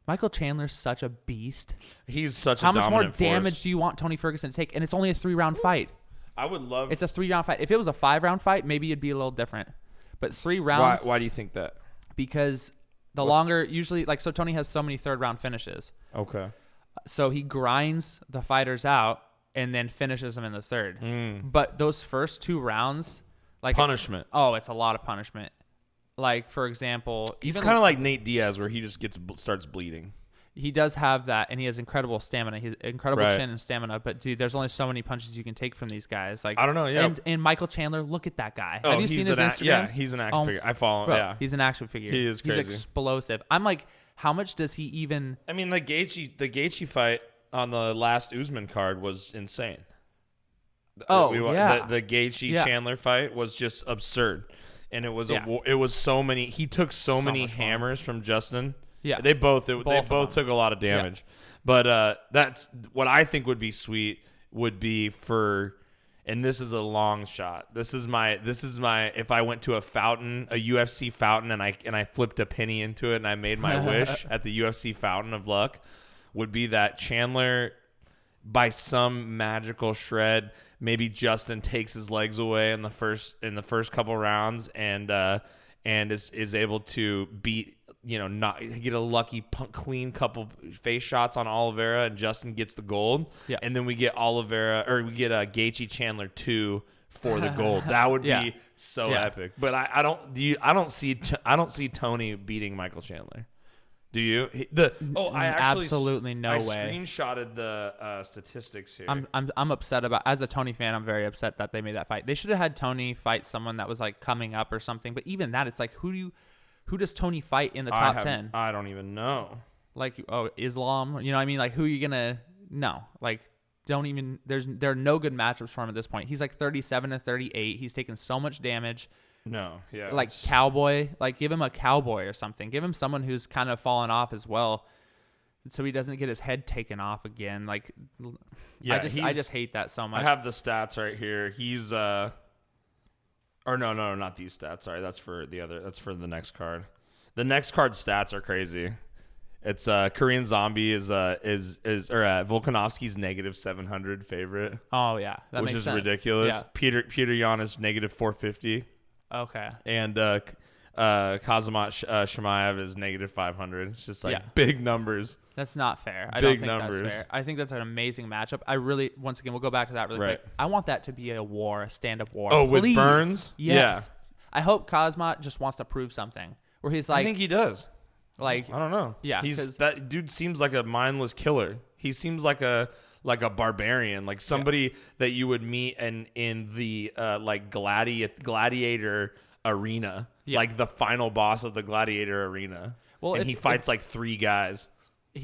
Michael Chandler's such a beast. He's such How a much more dominant force. damage do you want Tony Ferguson to take? And it's only a 3-round fight. I would love. It's a 3-round fight. If it was a 5-round fight, maybe it'd be a little different. But 3 rounds. Why do you think that? Because the longer, usually, like, so Tony has so many 3rd-round finishes. Okay. So he grinds the fighters out and then finishes them in the 3rd. But those first 2 rounds, like punishment. It's a lot of punishment. Like, for example, He's kind of like Nate Diaz, where he just starts bleeding. He does have that, and he has incredible stamina. He's incredible Right. chin and stamina. But dude, there's only so many punches you can take from these guys. Like I don't know, yeah. And Michael Chandler, look at that guy. Oh, Have you seen his Instagram? Yeah, he's an action figure. I follow him. Bro, Yeah, he's an action figure. He is crazy. He's explosive. I'm like, how much does he even? I mean, the Gaethje fight on the last Usman card was insane. Yeah. The Gaethje Chandler fight was just absurd, and it was it was so many. He took so many hammers from Justin. Yeah, they both took a lot of damage. Yeah. But that's what I think would be sweet would be for, and this is a long shot. This is my if I went to a fountain, a UFC fountain, and I flipped a penny into it and I made my wish at the UFC fountain of luck, would be that Chandler, by some magical shred, maybe Justin takes his legs away in the first couple rounds and is able to beat. Not get a lucky clean couple face shots on Oliveira, and Justin gets the gold. Yeah. And then we get Gaethje Chandler 2 for the gold. That would be so epic. But I don't see Tony beating Michael Chandler. Do you? Absolutely no way. I screenshotted the statistics here. I'm upset about, as a Tony fan, I'm very upset that they made that fight. They should have had Tony fight someone that was like coming up or something. But even that, it's like, who does Tony fight in the top 10? I don't even know. Like, Islam. You know what I mean? Like, who are you going to... No. Like, don't even... There are no good matchups for him at this point. He's like 37-38. He's taken so much damage. No. Yeah. Like, Cowboy. Like, give him a Cowboy or something. Give him someone who's kind of fallen off as well, so he doesn't get his head taken off again. Like, yeah, I just hate that so much. I have the stats right here. He's... Or no, not these stats. Sorry, that's for the next card. The next card stats are crazy. It's Korean Zombie is Volkanovski's -700 favorite. Oh yeah, that which makes is sense. ridiculous. Yeah. Peter Yan is -450. Okay. And Kazmat Shimaev is -500. It's just like big numbers. That's not fair. I don't think that's fair. I think that's an amazing matchup. I really, once again, we'll go back to that really quick. I want that to be a war, a stand-up war. Oh, Please. with Burns? Yes. Yeah. I hope Kazmat just wants to prove something. Where he's like, I think he does. Like, I don't know. Yeah, that dude seems like a mindless killer. He seems like a barbarian, like somebody that you would meet in the like gladiator arena, like the final boss of the gladiator arena. Well, and he fights like 3 guys.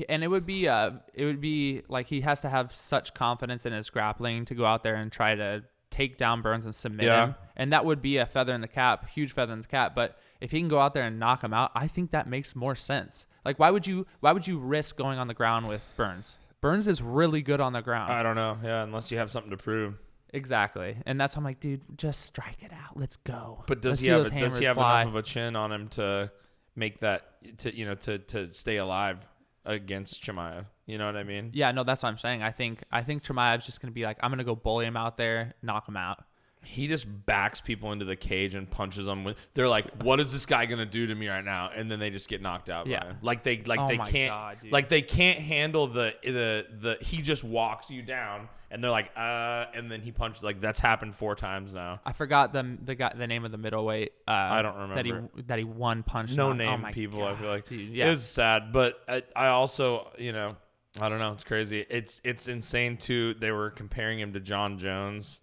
And it would be like he has to have such confidence in his grappling to go out there and try to take down Burns and submit him. And that would be a feather in the cap, huge feather in the cap. But if he can go out there and knock him out, I think that makes more sense. Like, why would you risk going on the ground with Burns? Burns is really good on the ground. I don't know. Yeah, unless you have something to prove. Exactly. And that's why I'm like, dude, just strike it out. Let's go. But does he have enough of a chin on him to make that to stay alive against Chimaev? You know what I mean? Yeah, no, that's what I'm saying. I think Chimaev's just going to be like, I'm going to go bully him out there, knock him out. He just backs people into the cage and punches them. They're like, "What is this guy gonna do to me right now?" And then they just get knocked out. Yeah, by him. They can't they can't handle the. He just walks you down, and they're like, and then he punches. Like, that's happened 4 times now. I forgot the name of the middleweight. I don't remember that he one punch. No name people. God, I feel like dude, it was sad, but I also I don't know. It's crazy. It's insane too. They were comparing him to John Jones.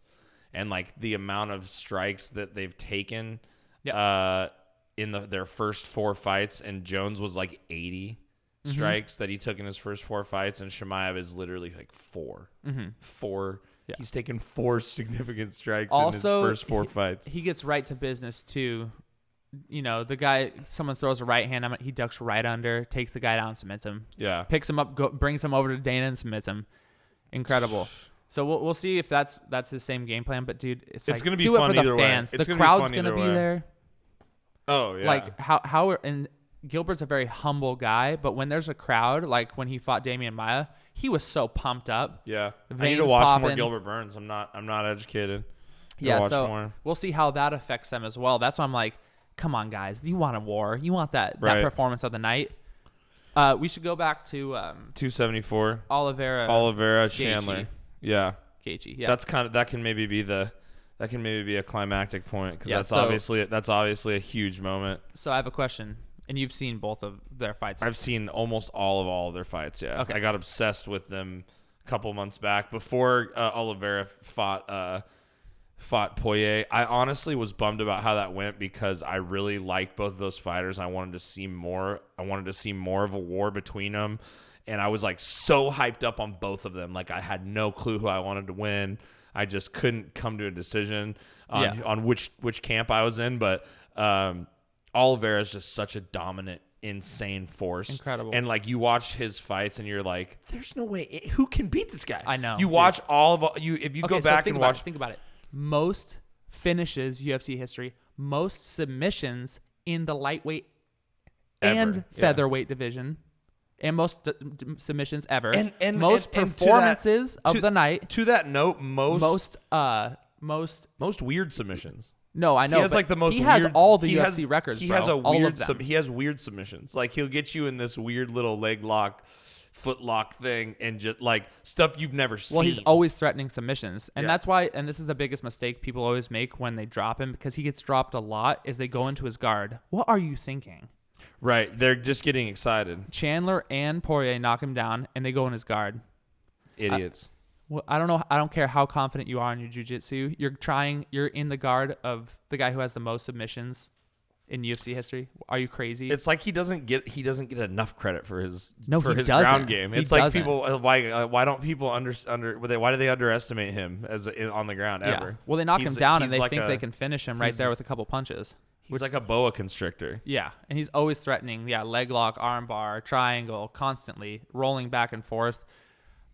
And like the amount of strikes that they've taken in their first 4 fights, and Jones was like 80 strikes that he took in his first 4 fights, and Chimaev is literally like 4. 4. Yeah. He's taken 4 significant strikes in his first 4 fights. He gets right to business too. The guy, someone throws a right hand, he ducks right under, takes the guy down, submits him. Yeah, picks him up, brings him over to Dana and submits him. Incredible. So we'll see if that's his same game plan. But dude, it's like, gonna be do fun it for either the fans. Way. The crowd's gonna be there. Oh yeah. Like how and Gilbert's a very humble guy, but when there's a crowd, like when he fought Damian Maia, he was so pumped up. Yeah, I need to watch more Gilbert Burns. I'm not educated. So we'll see how that affects them as well. That's why I'm like, come on, guys, you want a war? You want that performance of the night? We should go back to 274. Oliveira, Chandler. Yeah, Gaethje. Yeah, that can maybe be a climactic point, because that's obviously a huge moment. So I have a question, and you've seen both of their fights. I've seen almost all of their fights. Yeah, okay. I got obsessed with them a couple months back before Oliveira fought Poirier. I honestly was bummed about how that went, because I really liked both of those fighters. I wanted to see more. I wanted to see more of a war between them. And I was like so hyped up on both of them. Like, I had no clue who I wanted to win. I just couldn't come to a decision on which camp I was in. But Oliveira is just such a dominant, insane force. Incredible. And like, you watch his fights and you're like, there's no way who can beat this guy. I know. You watch if you go back and watch. Think about it. Most finishes UFC history, most submissions in the lightweight and featherweight division. And most submissions ever. And most performances of the night. To that note, most weird submissions. No, I know. He has like the most. He has all the UFC records. He bro. has He has weird submissions. Like, he'll get you in this weird little leg lock, foot lock thing, and just like stuff you've never seen. Well, he's always threatening submissions, and that's why. And this is the biggest mistake people always make when they drop him, because he gets dropped a lot. Is they go into his guard. What are you thinking? Right, they're just getting excited. Chandler and Poirier knock him down, and they go in his guard. Idiots. Well, I don't know. I don't care how confident you are in your jiu-jitsu. You're in the guard of the guy who has the most submissions in UFC history. Are you crazy? It's like he doesn't get enough credit for his ground game. It's like people why don't people why do they underestimate him on the ground ever? Yeah. Well, they knock him down and they think they can finish him right there with a couple punches. He's like a boa constrictor. Yeah, and he's always threatening. Yeah, leg lock, arm bar, triangle, constantly rolling back and forth.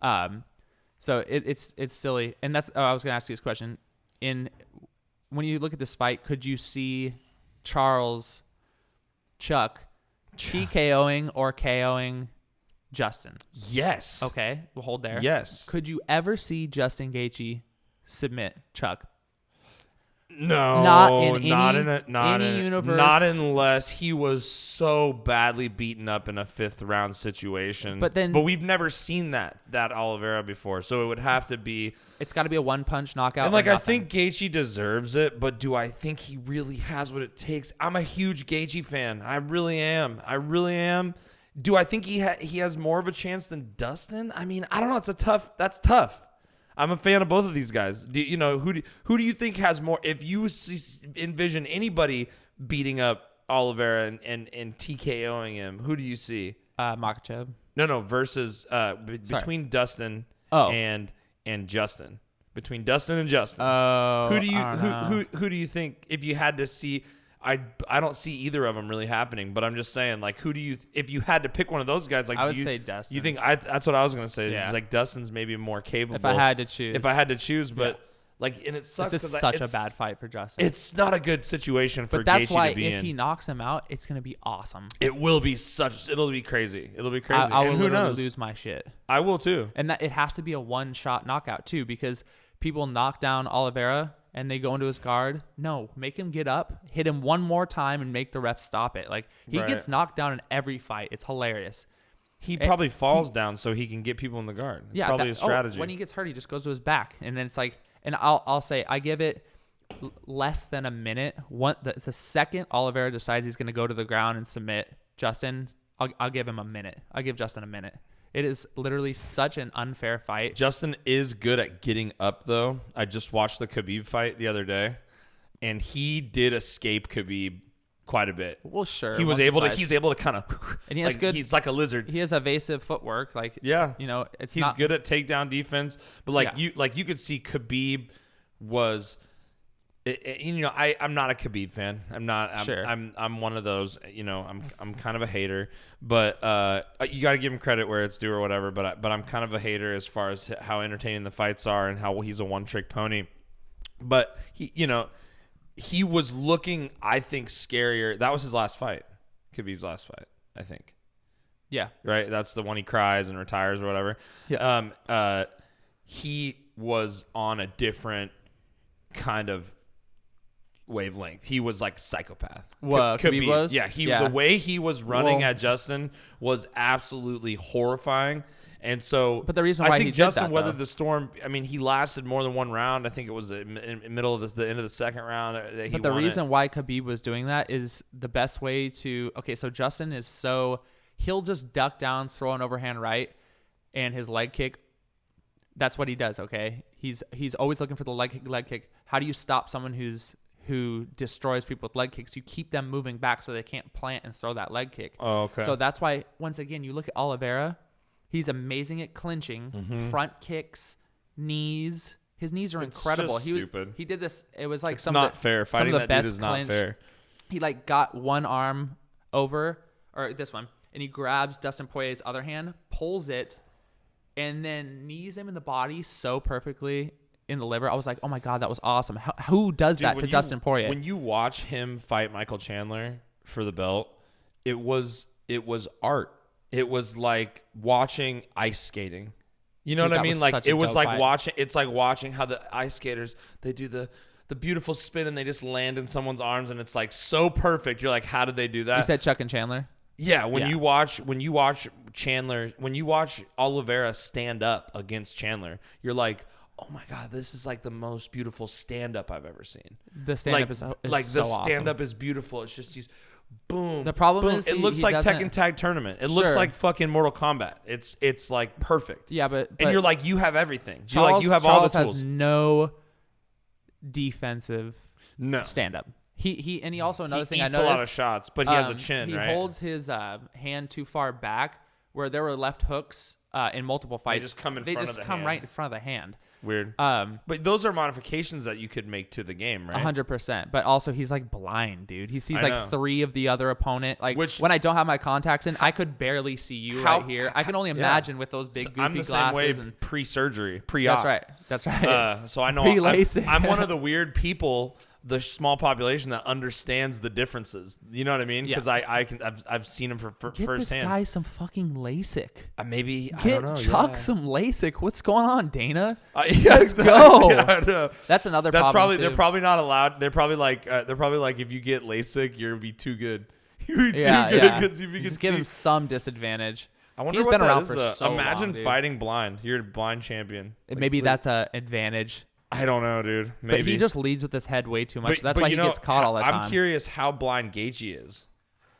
So it's silly, and that's. I was going to ask you this question. When you look at this fight, could you see Chuck TKOing or KOing Justin? Yes. Okay, we'll hold there. Yes. Could you ever see Justin Gaethje submit Chuck? No, not in any universe. Not unless he was so badly beaten up in a 5th round situation. But we've never seen that Oliveira before, so it would have to be. It's got to be a 1-punch knockout. And I think Gaethje deserves it, but do I think he really has what it takes? I'm a huge Gaethje fan. I really am. Do I think he has more of a chance than Dustin? I mean, I don't know. That's tough. I'm a fan of both of these guys. Who do you think has more? If you envision anybody beating up Oliveira and TKOing him, who do you see? Makhachev. No, versus between Dustin and Justin. Between Dustin and Justin. Oh, who do you think, if you had to see? I don't see either of them really happening, but I'm just saying, who do you, if you had to pick one of those guys, I would say Dustin. You think that's what I was going to say. Yeah. It's Dustin's maybe more capable. If I had to choose, but and it sucks. This is such a bad fight for Justin. It's not a good situation for Gaethje to be in. But that's why if he knocks him out, it's going to be awesome. It'll be crazy. It'll be crazy. I will who knows? lose my shit. I will too. And that it has to be a one-shot knockout too, because people knock down Oliveira and they go into his guard. No, make him get up, hit him one more time, and make the ref stop it. He gets knocked down in every fight. It's hilarious. He probably falls down so he can get people in the guard. It's probably a strategy. When he gets hurt, he just goes to his back, and then it's and I'll say I give it less than a minute. The second Oliveira decides he's going to go to the ground and submit Justin, I'll give him a minute. I'll give Justin a minute. It is literally such an unfair fight. Justin is good at getting up, though. I just watched the Khabib fight the other day, and he did escape Khabib quite a bit. Well, sure. He's able to kind of, and he has good. He's like a lizard. He has evasive footwork. He's good at takedown defense. But you could see Khabib was. I'm not a Khabib fan. I'm not. Sure. I'm one of those. I'm kind of a hater. But you got to give him credit where it's due or whatever. But I'm kind of a hater as far as how entertaining the fights are and how he's a one-trick pony. But he was looking, I think, scarier. That was his last fight. Khabib's last fight, I think. Yeah. Right. That's the one he cries and retires or whatever. Yeah. He was on a different kind of wavelength. He was like psychopath. Khabib was? Yeah, the way he was running at Justin was absolutely horrifying. And so, but the reason why I think he did Justin that, weathered the storm. I mean, he lasted more than one round. I think it was in the middle of the end of the second round that he But the won reason why Khabib was doing that is the best way to. Okay, so Justin is he'll just duck down, throw an overhand right, and his leg kick. That's what he does. Okay, he's always looking for the leg kick. How do you stop someone who destroys people with leg kicks? You keep them moving back so they can't plant and throw that leg kick. Oh, okay. So that's why, once again, you look at Oliveira. He's amazing at clinching, front kicks, knees. His knees are incredible. Just stupid. He did this. It was it's not fair. Fighting some of the that best dude is not clinch. fair. He got one arm over, or this one, and he grabs Dustin Poirier's other hand, pulls it, and then knees him in the body so perfectly in the liver. I was like, oh my God, that was awesome. Who does that to Dustin Poirier? When you watch him fight Michael Chandler for the belt, it was art. It was like watching ice skating. You know what I mean? It was like watching. It's like watching how the ice skaters, they do the beautiful spin and they just land in someone's arms and it's like so perfect. You're like, how did they do that? You said Chuck and Chandler? Yeah, when you watch Chandler, when you watch Oliveira stand up against Chandler, you're like, oh my God, this is like the most beautiful stand up I've ever seen. The stand up is like so the stand up awesome. is beautiful. It's just these boom. The problem boom. is it looks like Tekken Tag Tournament. It looks like fucking Mortal Kombat. It's like perfect. Yeah, but and you're like, you have everything. You have Charles all the tools. has no defensive No stand up. He also another thing I eats noticed, a lot of shots, but he has a chin. He right? holds his hand too far back, where there were left hooks in multiple fights. They just come right in front of the hand. Weird. But those are modifications that you could make to the game, right? 100%. But also, he's like blind, dude. He sees like three of the other opponent. Like when I don't have my contacts in, I could barely see you right here. I can only imagine with those big goofy I'm the glasses. Same way pre-surgery, pre-op. That's right. So I know Pre-LASIK. I'm one of the weird people the small population that understands the differences. You know what I mean? Because I've seen him Get firsthand. this guy some fucking LASIK. Maybe I Get don't know. Chuck some LASIK. What's going on, Dana? Let's go. Yeah, I know. That's another. That's problem probably too. they're probably not allowed. They're probably like if you get LASIK, you'll be too good. You'll be too good because if you can give him some disadvantage. I wonder He's what been that around is, for though. so Imagine long, dude. fighting blind. You're a blind champion. Maybe that's an advantage. I don't know, dude. Maybe. But he just leads with his head way too much. That's why he gets caught all the time. I'm curious how blind Gaethje is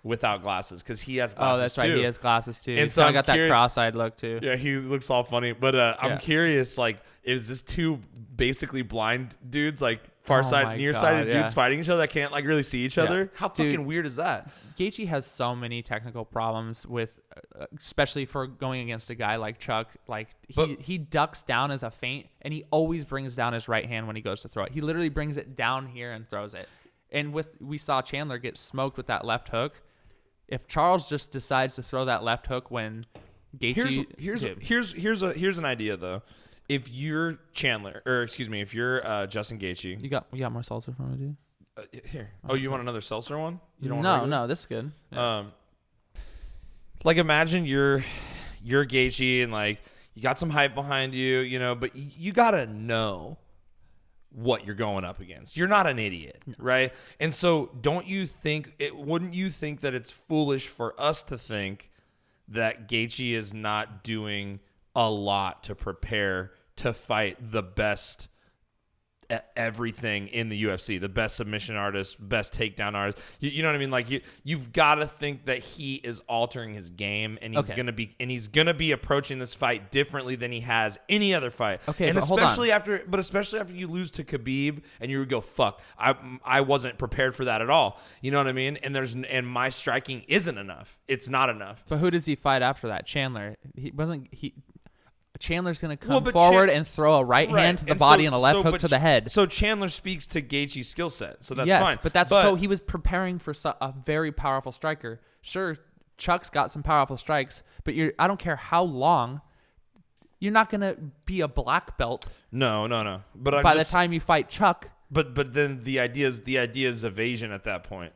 without glasses because he has glasses too. Oh, that's right. He has glasses too. And He's so kind of got curious, that cross-eyed look too. Yeah, he looks all funny. But I'm curious, like, is this two basically blind dudes, like nearsighted dudes fighting each other that can't like really see each other? How fucking weird is that? Gaethje has so many technical problems with, especially for going against a guy like Chuck. Like he ducks down as a feint, and he always brings down his right hand when he goes to throw it. He literally brings it down here and throws it. And we saw Chandler get smoked with that left hook. If Charles just decides to throw that left hook when Gaethje, here's an idea though. If you're Chandler, or excuse me, if you're Justin Gaethje, you got more seltzer for me, dude. Here. Oh, you want another seltzer one? You don't No, this is good. Yeah. Like imagine you're Gaethje and like you got some hype behind you, you know, but you gotta know what you're going up against. You're not an idiot, right? And so wouldn't you think that it's foolish for us to think that Gaethje is not doing a lot to prepare to fight the best at everything in the UFC, the best submission artist, best takedown artist. You know what I mean? Like you've got to think that he is altering his game, and he's gonna be approaching this fight differently than he has any other fight. Okay, and but especially after you lose to Khabib, and you would go, "Fuck, I wasn't prepared for that at all." You know what I mean? And my striking isn't enough. It's not enough. But who does he fight after that? Chandler. Chandler's going to come forward and throw a right hand to the body and a left hook to the head. So Chandler speaks to Gaethje's skill set, so that's fine. But so he was preparing for a very powerful striker. Sure, Chuck's got some powerful strikes, but I don't care how long, you're not going to be a black belt. No. But by the time you fight Chuck. But then the idea is evasion at that point.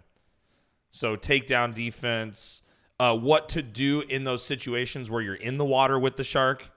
So takedown defense, what to do in those situations where you're in the water with the shark.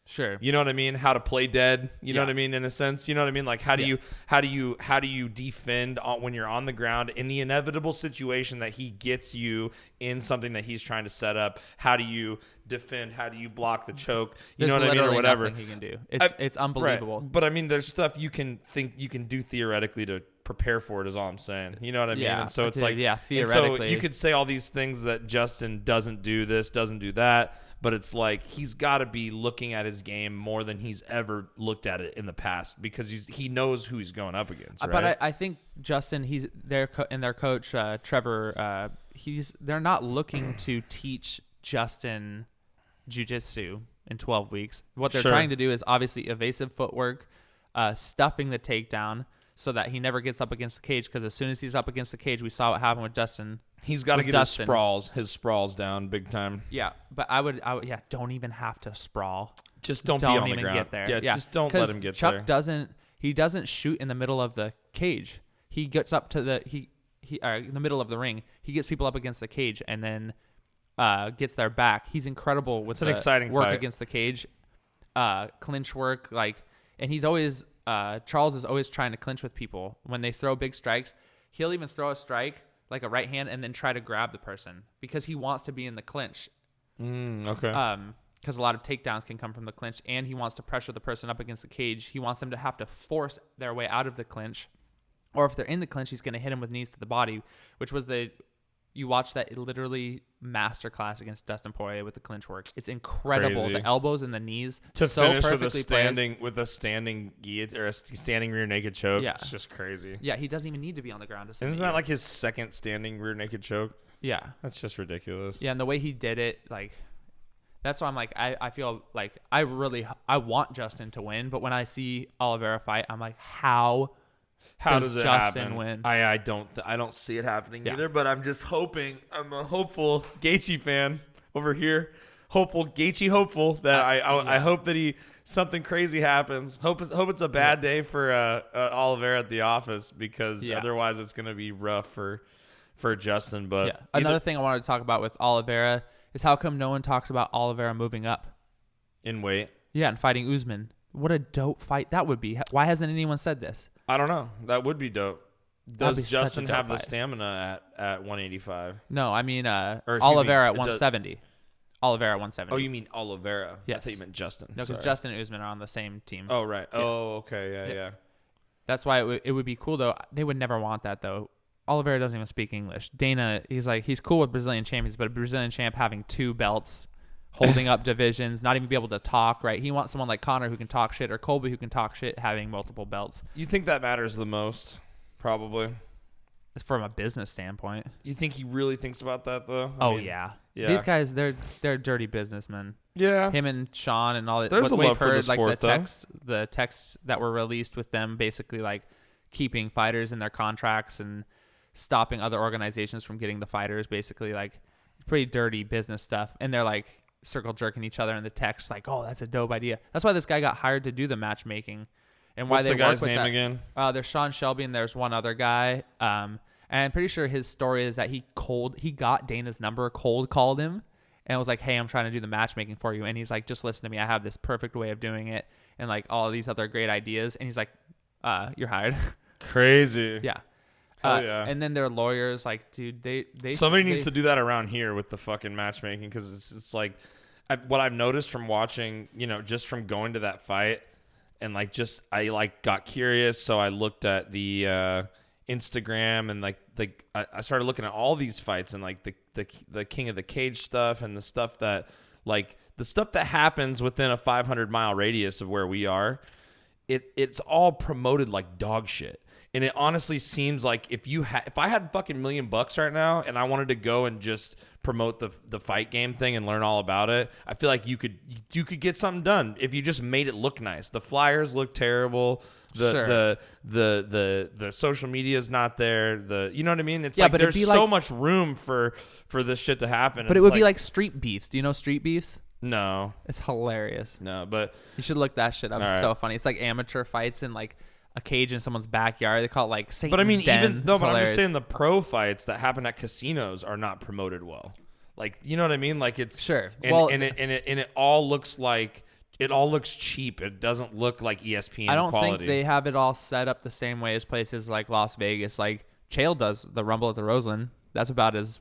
Sure. You know what I mean? How to play dead. You know what I mean? In a sense, you know what I mean? Like how do you defend when you're on the ground in the inevitable situation that he gets you in something that he's trying to set up? How do you defend? How do you block the choke? You know what I mean? Or whatever. Nothing he can do. It's unbelievable. Right. But I mean, there's stuff you can do theoretically to prepare for it is all I'm saying. You know what I mean? Yeah. And so it's theoretically. So you could say all these things that Justin doesn't do this, doesn't do that. But it's like he's got to be looking at his game more than he's ever looked at it in the past because he knows who he's going up against. Right? But I think Justin, he's their coach Trevor. They're not looking to teach Justin jiu-jitsu in 12 weeks. What they're trying to do is obviously evasive footwork, stuffing the takedown so that he never gets up against the cage. Because as soon as he's up against the cage, we saw what happened with Justin. He's got to get his sprawls down big time. Yeah, but I would don't even have to sprawl. Just don't be on the ground. Get there. Yeah, just don't let him get Chuck there. doesn't shoot in the middle of the cage. He gets up to in the middle of the ring. He gets people up against the cage and then gets their back. He's incredible with an exciting work fight. Against the cage, clinch work, and he's always Charles is always trying to clinch with people when they throw big strikes. He'll even throw a strike like a right hand and then try to grab the person because he wants to be in the clinch. Okay. Because a lot of takedowns can come from the clinch, and he wants to pressure the person up against the cage. He wants them to have to force their way out of the clinch, or if they're in the clinch, he's going to hit them with knees to the body, which was you watch that literally masterclass against Dustin Poirier with the clinch work. It's incredible. Crazy. The elbows and the knees to so finish perfectly with a standing guillotine or a standing rear naked choke. Yeah. It's just crazy. Yeah, he doesn't even need to be on the ground to submit. Isn't that like his second standing rear naked choke? Yeah. That's just ridiculous. Yeah, and the way he did it, that's why I'm like, I feel like I want Justin to win, but when I see Oliveira fight, I'm like, how does it Justin happen? win? I don't see it happening either, but I'm just hoping. I'm a hopeful Gaethje fan over here, Gaethje hopeful that I hope that something crazy happens. Hope it's a bad day for Oliveira at the office, because otherwise it's gonna be rough for Justin. But another thing I wanted to talk about with Oliveira is how come no one talks about Oliveira moving up in weight. Yeah, and fighting Usman. What a dope fight that would be. Why hasn't anyone said this? I don't know. That would be dope. Does Justin have the stamina at 185? No, I mean Oliveira at 170. Oliveira at 170. Oh, you mean Oliveira? Yes. I thought you meant Justin. No, because Justin and Usman are on the same team. Oh, right. Yeah. Oh, okay. Yeah. That's why it would be cool, though. They would never want that, though. Oliveira doesn't even speak English. Dana, he's cool with Brazilian champions, but a Brazilian champ having 2 belts, holding up divisions, not even be able to talk, right? He wants someone like Conor who can talk shit, or Colby who can talk shit, having multiple belts. You think that matters the most? Probably. From a business standpoint. You think he really thinks about that, though? I mean, yeah. These guys, they're dirty businessmen. Yeah. Him and Sean and all that. There's a love for the sport, like the texts that were released with them basically like keeping fighters in their contracts and stopping other organizations from getting the fighters, basically like pretty dirty business stuff. And they're like circle jerking each other in the text like, oh, that's a dope idea. That's why this guy got hired to do the matchmaking. And why What's they the guy's work with name that. Again? There's Sean Shelby and there's one other guy. And I'm pretty sure his story is that he got Dana's number, cold called him, and was like, hey, I'm trying to do the matchmaking for you. And he's like, just listen to me. I have this perfect way of doing it and like all of these other great ideas. And he's like, you're hired. Crazy. Yeah. Yeah. And then their lawyers, like, dude, they somebody needs to do that around here with the fucking matchmaking, because it's like what I've noticed from watching, just from going to that fight, and like I like got curious, so I looked at the Instagram, and like I started looking at all these fights, and like the King of the Cage stuff, and the stuff that happens within a 500-mile radius of where we are. It's all promoted like dog shit. And it honestly seems like if I had fucking $1 million right now and I wanted to go and just promote the fight game thing and learn all about it, I feel like you could get something done if you just made it look nice. The flyers look terrible. The social media is not there. You know what I mean? It's like there's so much room for this shit to happen. But it would be like street beefs. Do you know street beefs? No. It's hilarious. No, but you should look that shit up. It's so funny. It's like amateur fights in like a cage in someone's backyard. They call it like Satan's But I mean, Den. but I'm just saying the pro fights that happen at casinos are not promoted well. Like, you know what I mean? Like it's sure. And it all looks like cheap. It doesn't look like ESPN quality. I don't think they have it all set up the same way as places like Las Vegas. Like Chael does the Rumble at the Roseland. That's about as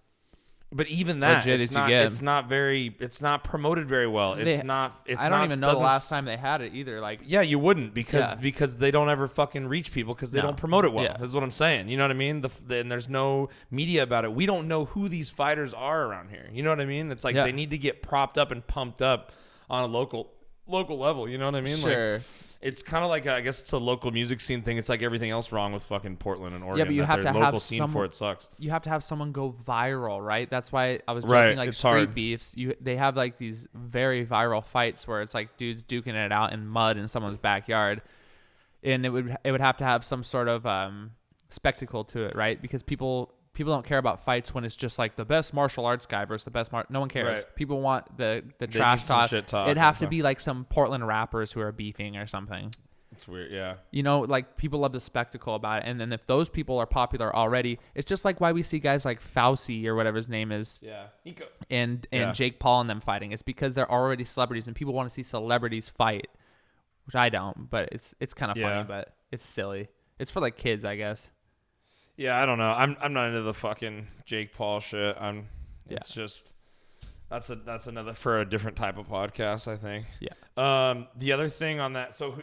But even that, legit as you get. It's not promoted very well. I don't even know the last time they had it either. Like, yeah, you wouldn't because they don't ever fucking reach people because they don't promote it well. Yeah. That's what I'm saying. You know what I mean? And there's no media about it. We don't know who these fighters are around here. You know what I mean? It's like they need to get propped up and pumped up on a local level. You know what I mean? Sure. Like, it's kind of like I guess it's a local music scene thing. It's like everything else wrong with fucking Portland and Oregon. Yeah, but you have to local have scene for it sucks. You have to have someone go viral, right? That's why I was joking. Like street hard. Beefs, they have like these very viral fights where it's like dudes duking it out in mud in someone's backyard, and it would have to have some sort of spectacle to it, right? Because people don't care about fights when it's just like the best martial arts guy versus the best no one cares. Right. People want the trash talk. Shit talk. It'd have to be like some Portland rappers who are beefing or something. It's weird, yeah. You know, like people love the spectacle about it. And then if those people are popular already, it's just like why we see guys like Fauci or whatever his name is. Yeah. Nico. And Jake Paul and them fighting. It's because they're already celebrities and people want to see celebrities fight, which I don't, but it's kind of funny, but it's silly. It's for like kids, I guess. Yeah, I don't know. I'm not into the fucking Jake Paul shit. It's just that's another for a different type of podcast, I think. Yeah. The other thing on that so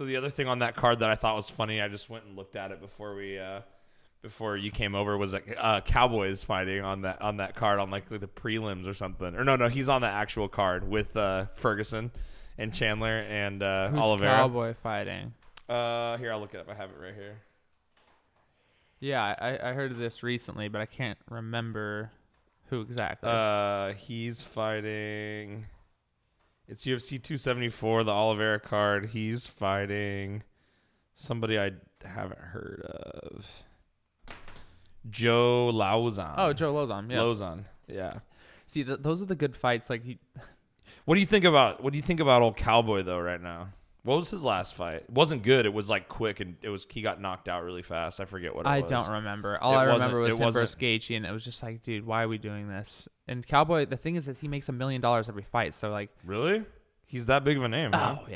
the other thing on that card that I thought was funny, I just went and looked at it before you came over, was that Cowboys fighting on that card on like the prelims or something. Or no, he's on the actual card with Ferguson and Chandler and Oliveira. Cowboy fighting? Here, I'll look it up. I have it right here. Yeah, I heard of this recently, but I can't remember who exactly. He's fighting. It's UFC 274, the Oliveira card. He's fighting somebody I haven't heard of. Joe Lauzon. Oh, Joe Lauzon. Yeah. Lauzon. Yeah. See, those are the good fights. Like What do you think about old Cowboy though right now? What was his last fight? It wasn't good. It was like quick, and he got knocked out really fast. I forget what it was. I don't remember. All I remember was him versus Gaethje, and it was just like, dude, why are we doing this? And Cowboy, the thing is he makes $1 million every fight. So like, really, he's that big of a name? Huh? Oh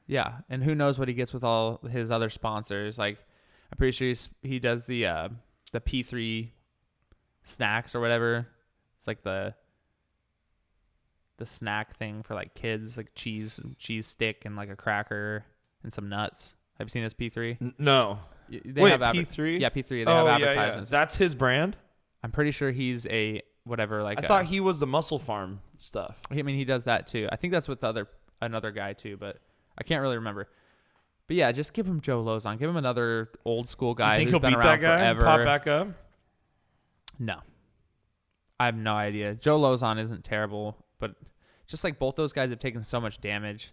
yeah. And who knows what he gets with all his other sponsors? Like, I'm pretty sure he does the P3 snacks or whatever. It's like the snack thing for like kids, like cheese stick and like a cracker and some nuts. Have you seen this P3? No. They have P3? Yeah, P3. They have advertisements. Yeah. That's his brand? I'm pretty sure he's a whatever. Like I thought he was the Muscle Farm stuff. I mean, he does that too. I think that's with another guy too, but I can't really remember. But yeah, just give him Joe Lozon. Give him another old school guy who's been around forever. Pop back up? No. I have no idea. Joe Lozon isn't terrible, but just like both those guys have taken so much damage.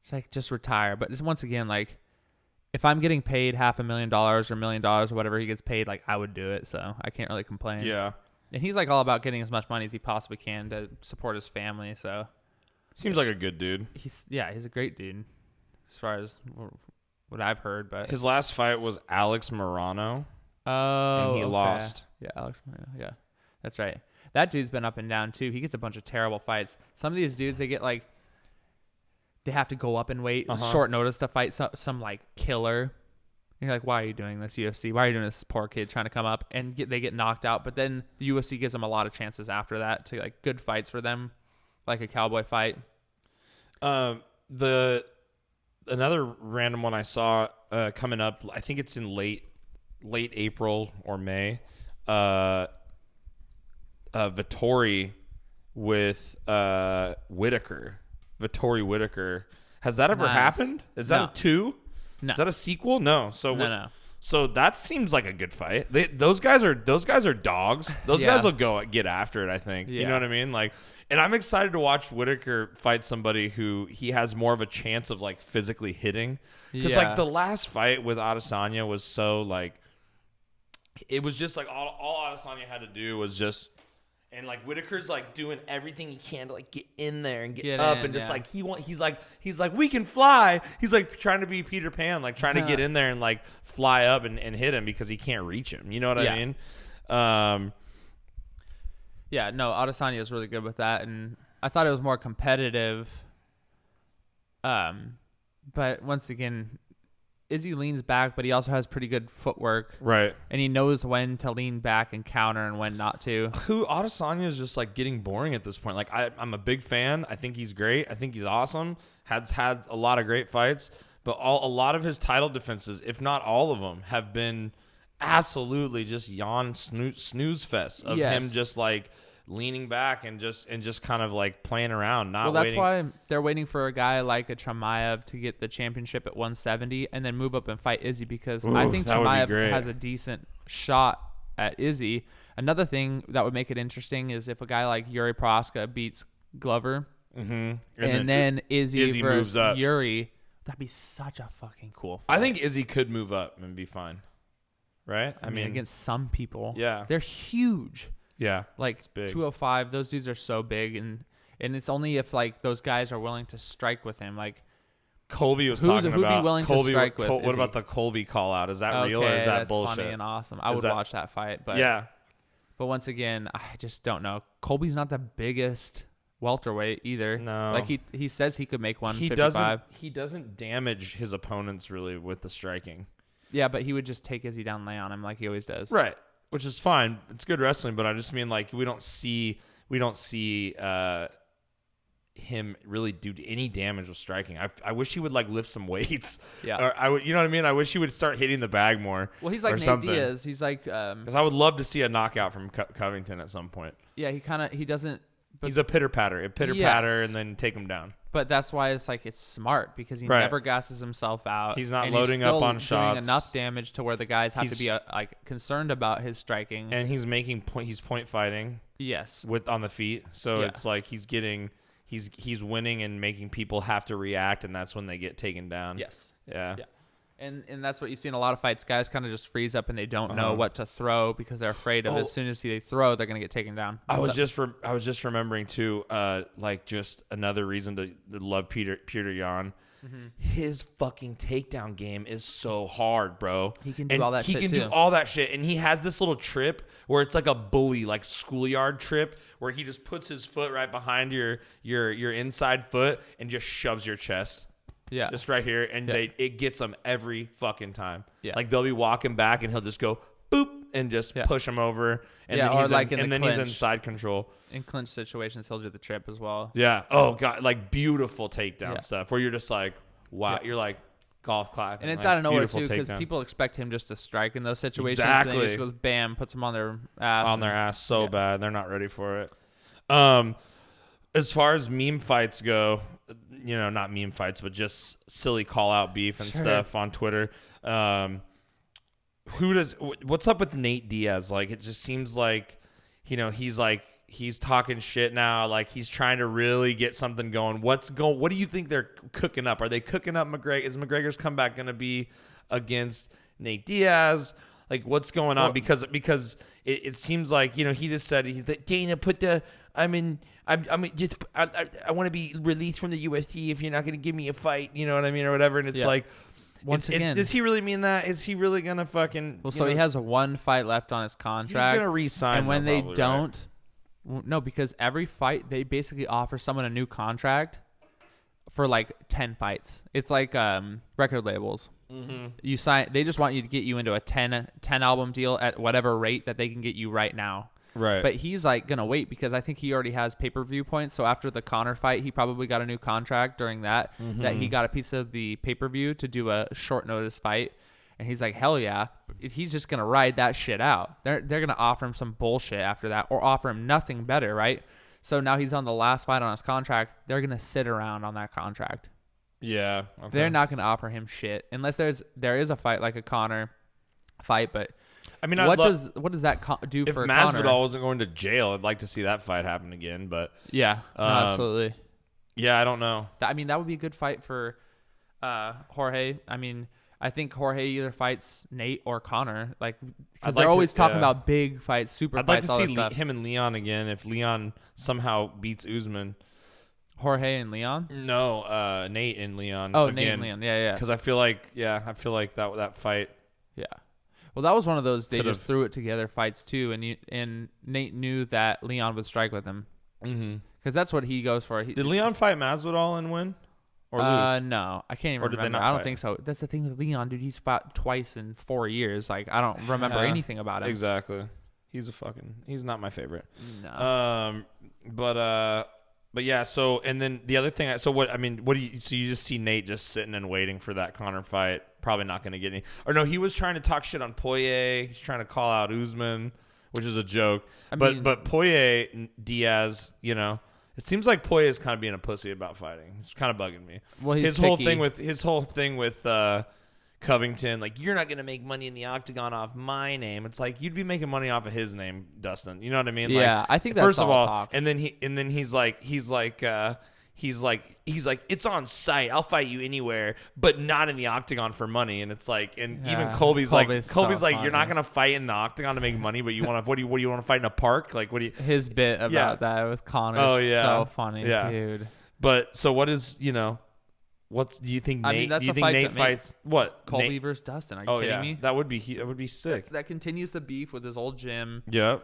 It's like, just retire. But once again, like, if I'm getting paid $500,000 or $1 million or whatever he gets paid, like, I would do it. So I can't really complain. Yeah. And he's like all about getting as much money as he possibly can to support his family. So seems like a good dude. He's a great dude as far as what I've heard. But his last fight was Alex Morano. Oh, and he lost. Yeah, Alex Morano. Yeah, that's right. That dude's been up and down too. He gets a bunch of terrible fights. Some of these dudes, they get like, they have to go up and wait short notice to fight some like killer. And you're like, why are you doing this, UFC? Why are you doing this poor kid trying to come up? And they get knocked out. But then the UFC gives them a lot of chances after that to like good fights for them, like a Cowboy fight. Another random one I saw coming up, I think it's in late April or May. Vettori with Whitaker. Vettori Whitaker. Has that ever happened? Is that a 2? No. Is that a sequel? No. No. So that seems like a good fight. Those guys are dogs. Those guys will go get after it, I think. Yeah. You know what I mean? Like, and I'm excited to watch Whitaker fight somebody who he has more of a chance of like physically hitting. Because like the last fight with Adesanya was so like, it was just like all Adesanya had to do was just. And like Whitaker's like doing everything he can to like get in there and get up and just like he's like we can fly. He's like trying to be Peter Pan, like trying to get in there and like fly up and hit him because he can't reach him. You know what I mean? Yeah, no, Adesanya is really good with that, and I thought it was more competitive. But once again, Izzy leans back, but he also has pretty good footwork. Right. And he knows when to lean back and counter and when not to. Adesanya is just like getting boring at this point. Like I'm a big fan. I think he's great. I think he's awesome. Has had a lot of great fights, but a lot of his title defenses, if not all of them, have been absolutely just yawn snooze fest of him just like leaning back and just kind of like playing around, not that's waiting. Why they're waiting for a guy like a Chimaev to get the championship at 170 and then move up and fight Izzy, because I think Chimaev has a decent shot at Izzy. Another thing that would make it interesting is if a guy like Yuri Prochazka beats Glover, and then Izzy versus moves up. Yuri. That'd be such a fucking cool fight. I think Izzy could move up and be fine, right? I mean, against some people, yeah, they're huge. Yeah, like 205, those dudes are so big, and it's only if like those guys are willing to strike with him. Like Colby was talking about. Who'd be willing to strike with? What about the Colby call out? Is that real or is that bullshit? Funny and awesome. I would watch that fight, but But once again, I just don't know. Colby's not the biggest welterweight either. No, like he says he could make 155. He doesn't damage his opponents really with the striking. Yeah, but he would just take Izzy down and lay on him like he always does. Right. Which is fine. It's good wrestling, but I just mean like we don't see him really do any damage with striking. I wish he would like lift some weights. Yeah. Or you know what I mean? I wish he would start hitting the bag more. Well, he's like Nate Diaz. He's like because I would love to see a knockout from Covington at some point. Yeah, he doesn't. But he's a pitter patter, and then take him down. But that's why it's like it's smart, because he never gasses himself out. He's not loading up on shots. Doing enough damage to where the guys have to be like concerned about his striking. And he's making he's point fighting. Yes. On the feet, so it's like he's winning and making people have to react, and that's when they get taken down. Yes. Yeah. And that's what you see in a lot of fights. Guys kind of just freeze up and they don't know what to throw because they're afraid of as soon as they throw, they're gonna get taken down. I was just remembering too, like just another reason to love Peter Yan. Mm-hmm. His fucking takedown game is so hard, bro. He can do all that shit too. He can do all that shit. And he has this little trip where it's like a bully, like schoolyard trip, where he just puts his foot right behind your inside foot and just shoves your chest. Yeah. Just right here. And it gets them every fucking time. Yeah. Like they'll be walking back and he'll just go boop and just push him over. And then he's he's in side control. In clinch situations, he'll do the trip as well. Yeah. Oh, God. Like beautiful takedown stuff where you're just like, wow. Yeah. You're like golf clap. And it's out of nowhere, too, because people expect him just to strike in those situations. Exactly. And then he just goes, bam, puts them on their ass. So bad. They're not ready for it. As far as meme fights go, not meme fights, but just silly call-out beef and stuff on Twitter. What's up with Nate Diaz? Like, it just seems like, he's talking shit now. Like, he's trying to really get something going. What do you think they're cooking up? Are they cooking up McGregor? Is McGregor's comeback going to be against Nate Diaz? Like, what's going on? Because it seems like, he just said, Dana I want to be released from the UFC if you're not going to give me a fight, you know what I mean, or whatever. And it's like, once again, does he really mean that? Is he really going to fucking... Well, so he has one fight left on his contract. He's going to re-sign. And when they don't... Right? No, because every fight, they basically offer someone a new contract for like 10 fights. It's like record labels. Mm-hmm. You sign. They just want you to get you into a 10 album deal at whatever rate that they can get you right now. Right. But he's like going to wait because I think he already has pay-per-view points. So after the Conor fight, he probably got a new contract during that, that he got a piece of the pay-per-view to do a short notice fight. And he's like, hell yeah. He's just going to ride that shit out. They're going to offer him some bullshit after that or offer him nothing better, right? So now he's on the last fight on his contract. They're going to sit around on that contract. Yeah. Okay. They're not going to offer him shit unless there is a fight like a Conor fight, but... I mean, what does that do for Conor? If Masvidal wasn't going to jail, I'd like to see that fight happen again. But yeah, absolutely. Yeah, I don't know. I mean, that would be a good fight for Jorge. I mean, I think Jorge either fights Nate or Conor, like because they're always talking about big fights, super fights. I'd like to see him and Leon again. If Leon somehow beats Usman. Jorge and Leon? No, Nate and Leon. Oh, again. Nate and Leon. Yeah. Because I feel like that fight. Yeah. Well, that was one of those they just threw it together fights too, and Nate knew that Leon would strike with him because that's what he goes for. Did Leon fight Masvidal and win or lose? No, I can't even remember. I don't think so. That's the thing with Leon, dude. He's fought twice in 4 years. Like I don't remember anything about him. Exactly. He's not my favorite. No. But yeah. So and then the other thing. So what? I mean, what do you? So you just see Nate just sitting and waiting for that Conor fight. Probably not going to get any. Or no, he was trying to talk shit on Poirier. He's trying to call out Usman, which is a joke. But Poirier, Diaz, it seems like Poirier is kind of being a pussy about fighting. It's kind of bugging me. Well, his whole thing with Covington, like you're not going to make money in the octagon off my name. It's like you'd be making money off of his name, Dustin. You know what I mean? Yeah, like, I think that's first of all, talk. and then he's like. He's like, it's on site. I'll fight you anywhere, but not in the octagon for money. And it's like, even Colby's like, you're not gonna fight in the octagon to make money, but you want to. What do you want to fight in a park? Like, what do you? His bit about that with Conor. Oh yeah, so funny, dude. But so what is What's do you think? Nate? That's do you think Nate fights what? Colby versus Dustin? Are you kidding me? That would be sick. That continues the beef with his old gym. Yep.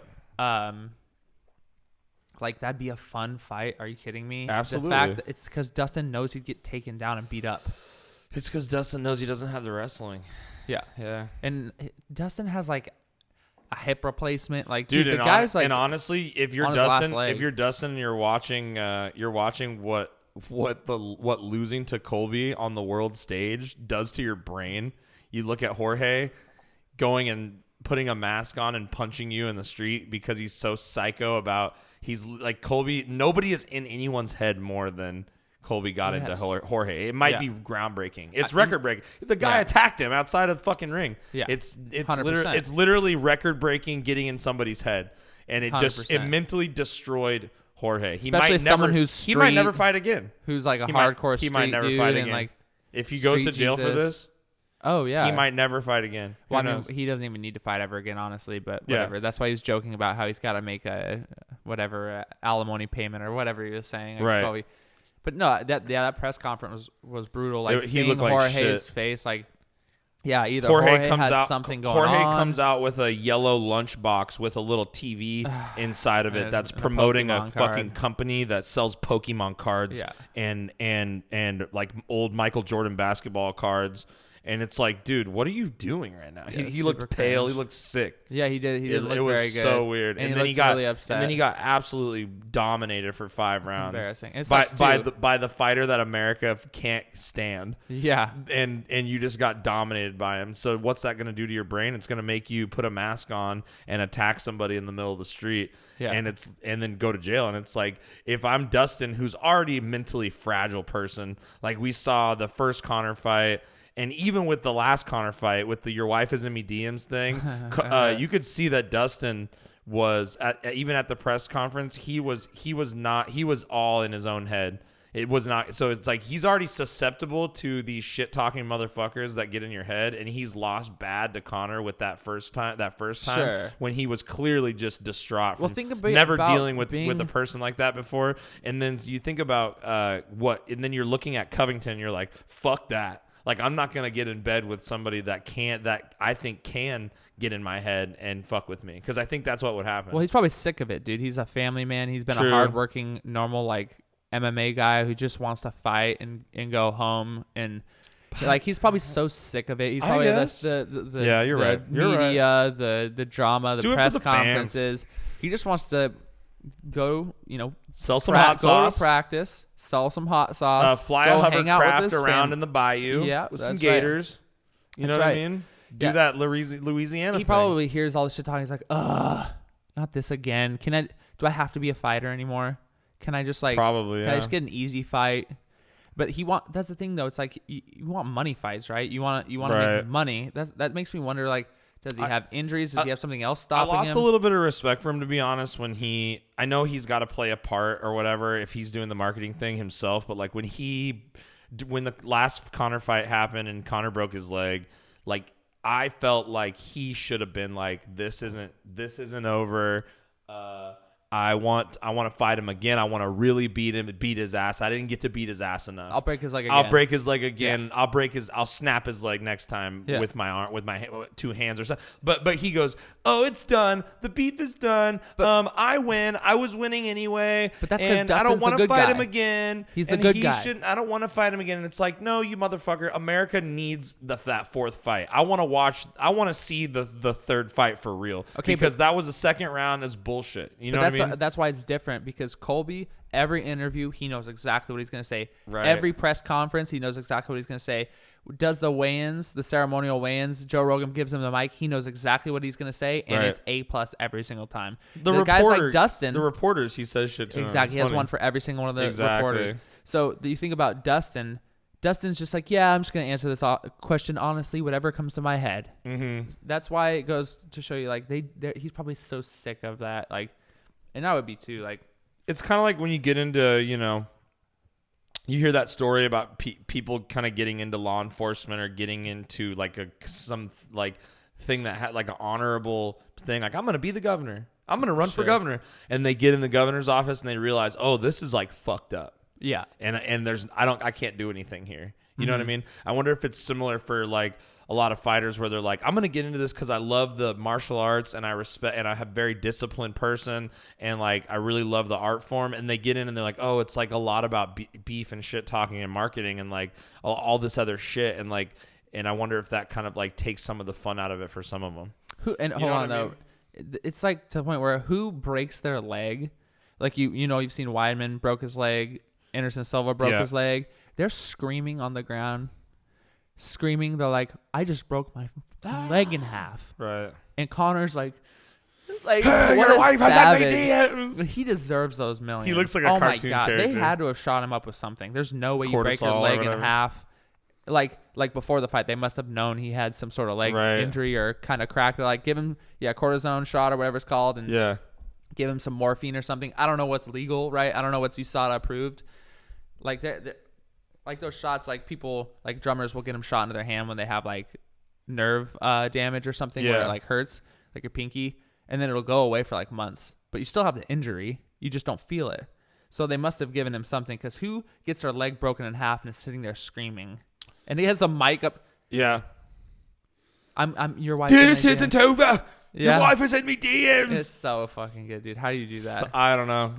Like that'd be a fun fight. Are you kidding me? Absolutely. The fact that it's because Dustin knows he'd get taken down and beat up. It's because Dustin knows he doesn't have the wrestling. Yeah. Yeah. And Dustin has like a hip replacement. Like, dude, the guy's like. And honestly, if you're Dustin, and you're watching what losing to Colby on the world stage does to your brain. You look at Jorge going and putting a mask on and punching you in the street because he's so psycho about. He's like Colby. Nobody is in anyone's head more than Colby got into Jorge. It might be groundbreaking. It's record breaking. The guy attacked him outside of the fucking ring. Yeah, it's literally record breaking, getting in somebody's head, and it 100%. It mentally destroyed Jorge. Especially someone he might never fight again. Who's like a hardcore street dude. He might never fight again. And like if he goes to jail for this. Oh yeah, he might never fight again. Well, Who I mean, knows? he doesn't even need to fight ever again, honestly. But Yeah. whatever. That's why he was joking about how he's got to make a alimony payment or whatever he was saying. Right. Probably. But no, that press conference was brutal. Like He seeing looked like Jorge's shit. face, like either Jorge has something going on. Jorge comes out with a yellow lunchbox with a little TV inside of it that's promoting a fucking company that sells Pokemon cards and like old Michael Jordan basketball cards. And it's like, dude, what are you doing right now? Yeah, he looked pale. cringe. He looked sick. Yeah, he did. He didn't look it was very good. so weird. And then he got really upset. And then he got absolutely dominated for 5 It's rounds. embarrassing. It by sucks too. by the fighter that America can't stand. Yeah. And you just got dominated by him. So what's that going to do to your brain? It's going to make you put a mask on and attack somebody in the middle of the street. Yeah. And then go to jail. And it's like, if I'm Dustin, who's already a mentally fragile person, like we saw the first Conor fight. And even with the last Conor fight, with the "your wife is in me DMs" thing, you could see that Dustin was even at the press conference. He was all in his own head. It was not. So it's like he's already susceptible to these shit talking motherfuckers that get in your head, and he's lost bad to Conor with that first time. Sure. When he was clearly just distraught from think never about dealing with a person like that before. And then you think about and then you're looking at Covington. You're like, fuck that. Like, I'm not going to get in bed with somebody that I think can get in my head and fuck with me, because I think that's what would happen. Well, he's probably sick of it, dude. He's a family man. He's been True. a hardworking, normal, like, MMA guy who just wants to fight and go home. And, like, he's probably so sick of it. He's probably the Yeah, you're right. You're media, the drama, the Do it for press the fans. conferences. He just wants to go, sell some hot sauce. Go to practice, sell some hot sauce, fly go a hang out hovercraft with his around in the bayou with some that's gators. Right. You know what I mean? Do that Louisiana He thing. probably hears all this shit talking. He's like, ugh, not this again. Do I have to be a fighter anymore? Can I just I just get an easy fight? But that's the thing though. It's like you want money fights, right? You want to make money. That makes me wonder, like, does he have injuries? Does he have something else stopping him? I lost a little bit of respect for him, to be honest, when I know he's got to play a part or whatever if he's doing the marketing thing himself, but like when the last Conor fight happened and Conor broke his leg, like I felt like he should have been like, this isn't over. I want to fight him again. I want to really beat his ass. I didn't get to beat his ass enough. I'll break his leg again. Yeah. I'll snap his leg next time with my arm, with my 2 hands or something. But he goes, oh, it's done. The beef is done. I win. I was winning anyway. But that's because I don't want to fight him again. He's the good guy. I don't want to fight him again. And it's like, no, you motherfucker. America needs that 4th fight. I want to see the 3rd fight for real. Okay, because that was the 2nd round is bullshit. You know what I mean? That's why it's different, because Colby, every interview, he knows exactly what he's going to say. Right. Every press conference, he knows exactly what he's going to say. Does the weigh-ins, the ceremonial weigh-ins, Joe Rogan gives him the mic, he knows exactly what he's going to say, and it's A+ every single time. The guys like Dustin, the reporters, he says shit to exactly. He has one for every single one of the reporters. So you think about Dustin's just like, yeah, I'm just going to answer this question honestly, whatever comes to my head. Mm-hmm. That's why it goes to show you, like, he's probably so sick of that, like. And I would be too. Like, it's kind of like when you get into, you hear that story about people kind of getting into law enforcement or getting into like some thing that had like an honorable thing. Like, I'm going to be the governor. I'm going to run for governor. And they get in the governor's office and they realize, oh, this is like fucked up. Yeah. And I can't do anything here. You know what I mean? I wonder if it's similar for like a lot of fighters where they're like, I'm going to get into this because I love the martial arts and I respect, and I have a very disciplined person, and like I really love the art form. And they get in and they're like, oh, it's like a lot about beef and shit talking and marketing and like all this other shit. And like, and I wonder if that kind of like takes some of the fun out of it for some of them. Hold on though, it's like to the point where who breaks their leg? Like you've seen Weidman broke his leg, Anderson Silva broke his leg. They're screaming on the ground. They're like, I just broke my leg in half. Right. And Conor's like hey, what your a wife savage. He deserves those millions. He looks like a cartoon character. They had to have shot him up with something. There's no way you break your leg in half. Like before the fight, they must have known he had some sort of leg injury or kind of crack. They're like, give him cortisone shot or whatever it's called, and give him some morphine or something. I don't know what's legal, right? I don't know what's USADA approved. Like like those shots, like people, like drummers will get them shot into their hand when they have like nerve damage or something where it like hurts, like your pinky, and then it'll go away for like months, but you still have the injury. You just don't feel it. So they must have given him something, because who gets their leg broken in half and is sitting there screaming? And he has the mic up. Yeah. I'm your wife. This isn't over. Yeah. Your wife has sent me DMs. It's so fucking good, dude. How do you do that? I don't know.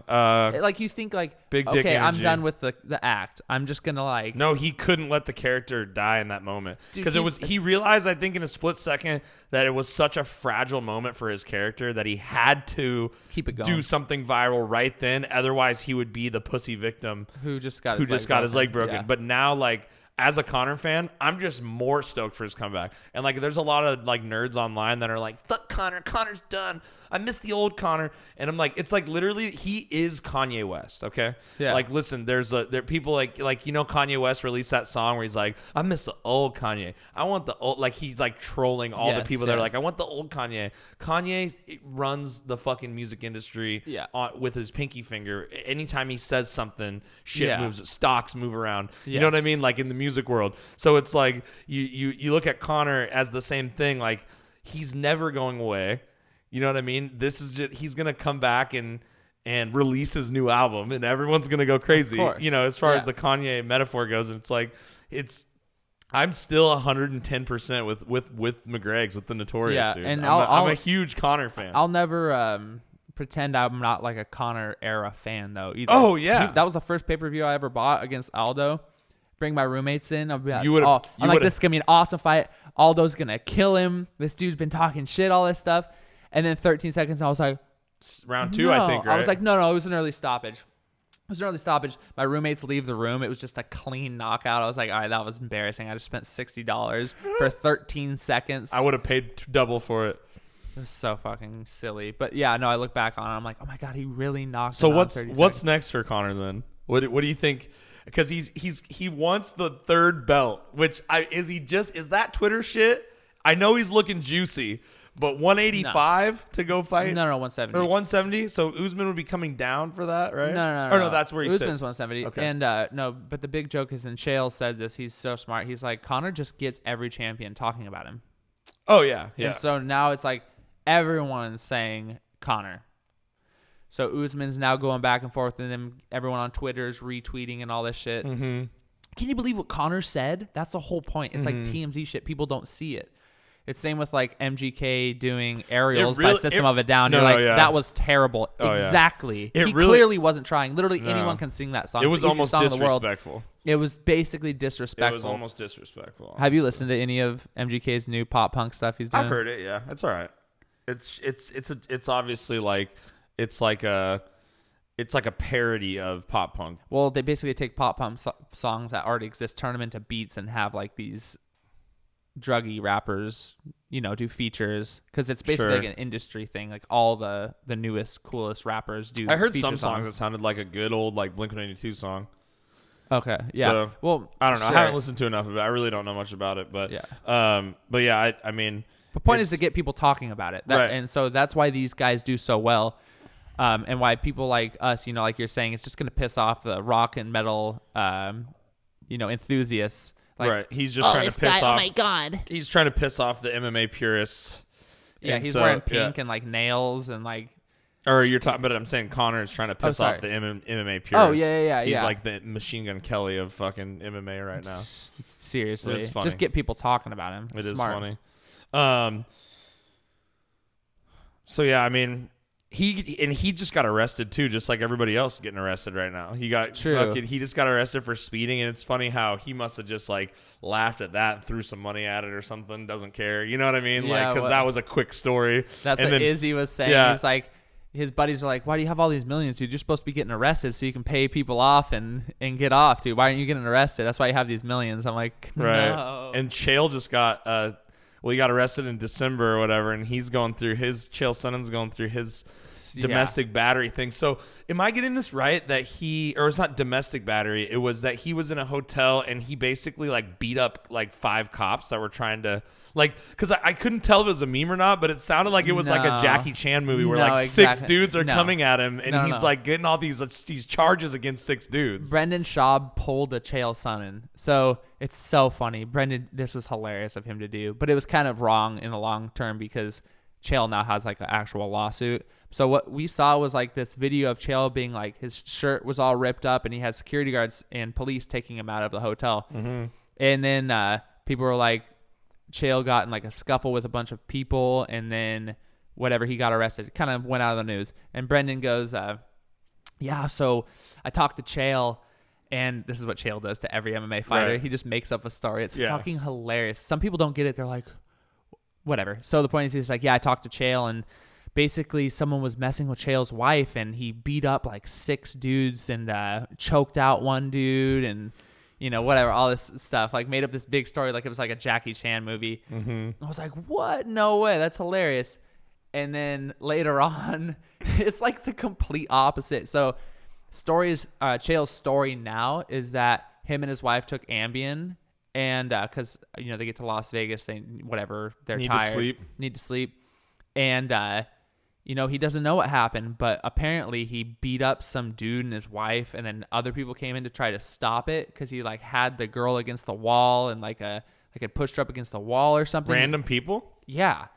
Like you think like, big dick okay, energy. I'm done with the act. I'm just gonna like. No, he couldn't let the character die in that moment, Dude, because he realized, I think, in a split second that it was such a fragile moment for his character that he had to keep it going, do something viral right then. Otherwise, he would be the pussy victim who just got his leg broken. Yeah. But now, like, as a Conor fan, I'm just more stoked for his comeback. And like, there's a lot of like nerds online that are like, "Fuck Conor, Conor's done. I miss the old Conor." And I'm like, it's like literally he is Kanye West, okay? Yeah. Like, listen, there people like Kanye West released that song where he's like, "I miss the old Kanye. I want the old," like he's like trolling all the people that are like, "I want the old Kanye." Kanye runs the fucking music industry with his pinky finger. Anytime he says something, shit moves, stocks move around. You know what I mean? Like in the music world. So it's like you look at Conor as the same thing. Like, he's never going away. You know what I mean? This is just, he's gonna come back and release his new album, and everyone's gonna go crazy. You know, as far as the Kanye metaphor goes, and it's like I'm still 110% with McGreg's, with the Notorious dude. And I'm a huge Conor fan. I'll never pretend I'm not like a Conor era fan though either. Oh yeah, that was the first pay-per-view I ever bought against Aldo. Bring my roommates in. I'll be like, this is gonna be an awesome fight. Aldo's gonna kill him. This dude's been talking shit, all this stuff. And then 13 seconds, I was like, round 2, I think, right? I was like, no, it was an early stoppage. My roommates leave the room. It was just a clean knockout. I was like, all right, that was embarrassing. I just spent $60 for 13 seconds. I would have paid double for it. It was so fucking silly. But yeah, no, I look back on it. I'm like, oh my God, he really knocked him out. So what's next for Conor then? What do you think? Because he wants the third belt, which is that Twitter shit? I know he's looking juicy, but 185 to go fight? No, 170. Or 170? So Usman would be coming down for that, right? No. Or no, that's where he sits. Usman's 170. Okay. And no, but the big joke is, and Chael said this, he's so smart. He's like, Conor just gets every champion talking about him. Oh, yeah. And so now it's like everyone's saying Conor. So Usman's now going back and forth, and then everyone on Twitter is retweeting and all this shit. Mm-hmm. Can you believe what Conor said? That's the whole point. It's like TMZ shit. People don't see it. It's same with like MGK doing aerials by System of a Down. You're like, that was terrible. Exactly. He clearly wasn't trying. Literally anyone can sing that song. It was almost disrespectful. It was basically disrespectful. It was almost disrespectful. Have you listened to any of MGK's new pop punk stuff he's doing? I've heard it. Yeah, it's all right. It's obviously like it's like a parody of pop punk. Well, they basically take pop punk songs that already exist, turn them into beats, and have like these druggy rappers, do features, because it's basically like an industry thing. Like all the newest, coolest rappers do. I heard some songs that sounded like a good old like Blink-182 song. Okay, yeah. So, well, I don't know. Sure. I haven't listened to enough of it. I really don't know much about it, but yeah. I mean, the point is to get people talking about it, right. And so that's why these guys do so well, and why people like us, like you're saying, it's just gonna piss off the rock and metal, enthusiasts. Like, right, he's just trying to piss off. Oh my God, he's trying to piss off the MMA purists. Yeah, he's wearing pink and like nails and like. Or you're talking, but I'm saying Conor is trying to piss off the MMA purists. Oh yeah. He's like the Machine Gun Kelly of fucking MMA right now. Seriously, just get people talking about him. It is funny. So yeah, I mean. He just got arrested too, just like everybody else getting arrested right now. He just got arrested for speeding, and it's funny how he must have just like laughed at that and threw some money at it or something. Doesn't care, you know what I mean? Yeah, because that was a quick story. That's what Izzy was saying. Yeah. He's like, his buddies are like, "Why do you have all these millions, dude? You're supposed to be getting arrested so you can pay people off and get off, dude. Why aren't you getting arrested? That's why you have these millions." I'm like, right. No. And Chael just got he got arrested in December or whatever, and he's going through Chael Sonnen's going through his domestic battery thing. So am I getting this right that it's not domestic battery, it was that he was in a hotel and he basically like beat up like 5 cops that were trying to like, because I couldn't tell if it was a meme or not, but it sounded like it was like a Jackie Chan movie where like 6 dudes are coming at him and he's like getting all these charges against 6 dudes. Brendan Schaub pulled a Chael Sonnen. So it's so funny. Brendan, this was hilarious of him to do, but it was kind of wrong in the long term because Chael now has like an actual lawsuit. So what we saw was like this video of Chael being like, his shirt was all ripped up and he had security guards and police taking him out of the hotel. Mm-hmm. And then people were like, Chael got in like a scuffle with a bunch of people and then whatever, he got arrested. It kind of went out of the news. And Brendan goes, yeah, so I talked to Chael, and this is what Chael does to every MMA fighter. Right. He just makes up a story. It's fucking hilarious. Some people don't get it. They're like, whatever. So the point is, he's like, yeah, I talked to Chael, and basically someone was messing with Chael's wife, and he beat up like 6 dudes and choked out one dude and, you know, whatever, all this stuff, like made up this big story like it was like a Jackie Chan movie. Mm-hmm. I was like, what? No way. That's hilarious. And then later on, it's like the complete opposite. So Chael's story now is that him and his wife took Ambien, and because you know they get to Las Vegas, they're tired, need to sleep, and you know he doesn't know what happened, but apparently he beat up some dude and his wife, and then other people came in to try to stop it because he like had the girl against the wall and had pushed her up against the wall or something. Random people? Yeah.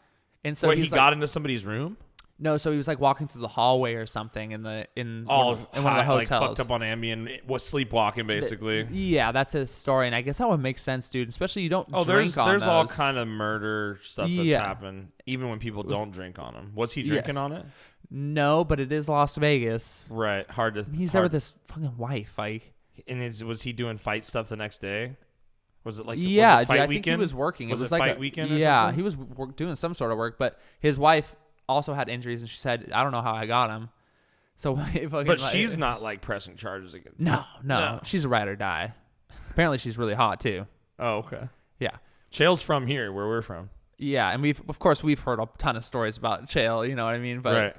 And so he got into somebody's room? No, so he was like walking through the hallway or something in one of the hotels. Like fucked up on Ambien, was sleepwalking basically. Yeah, that's his story, and I guess that would make sense, dude. Especially you don't drink on there's those. all kind of murder stuff that's happened, even when people don't drink on them. Was he drinking on it? No, but it is Las Vegas. Right, hard to. He's there with his fucking wife, like. And was he doing fight stuff the next day? Was it like fight weekend? I think he was working. Was it was like fight weekend? Or yeah, something? He was doing some sort of work, but his wife also had injuries, and she said, "I don't know how I got him." So, but she's not like pressing charges against. No, she's a ride or die. Apparently, she's really hot too. Oh, okay. Yeah, Chael's from here, where we're from. Yeah, and we've heard a ton of stories about Chael. You know what I mean? But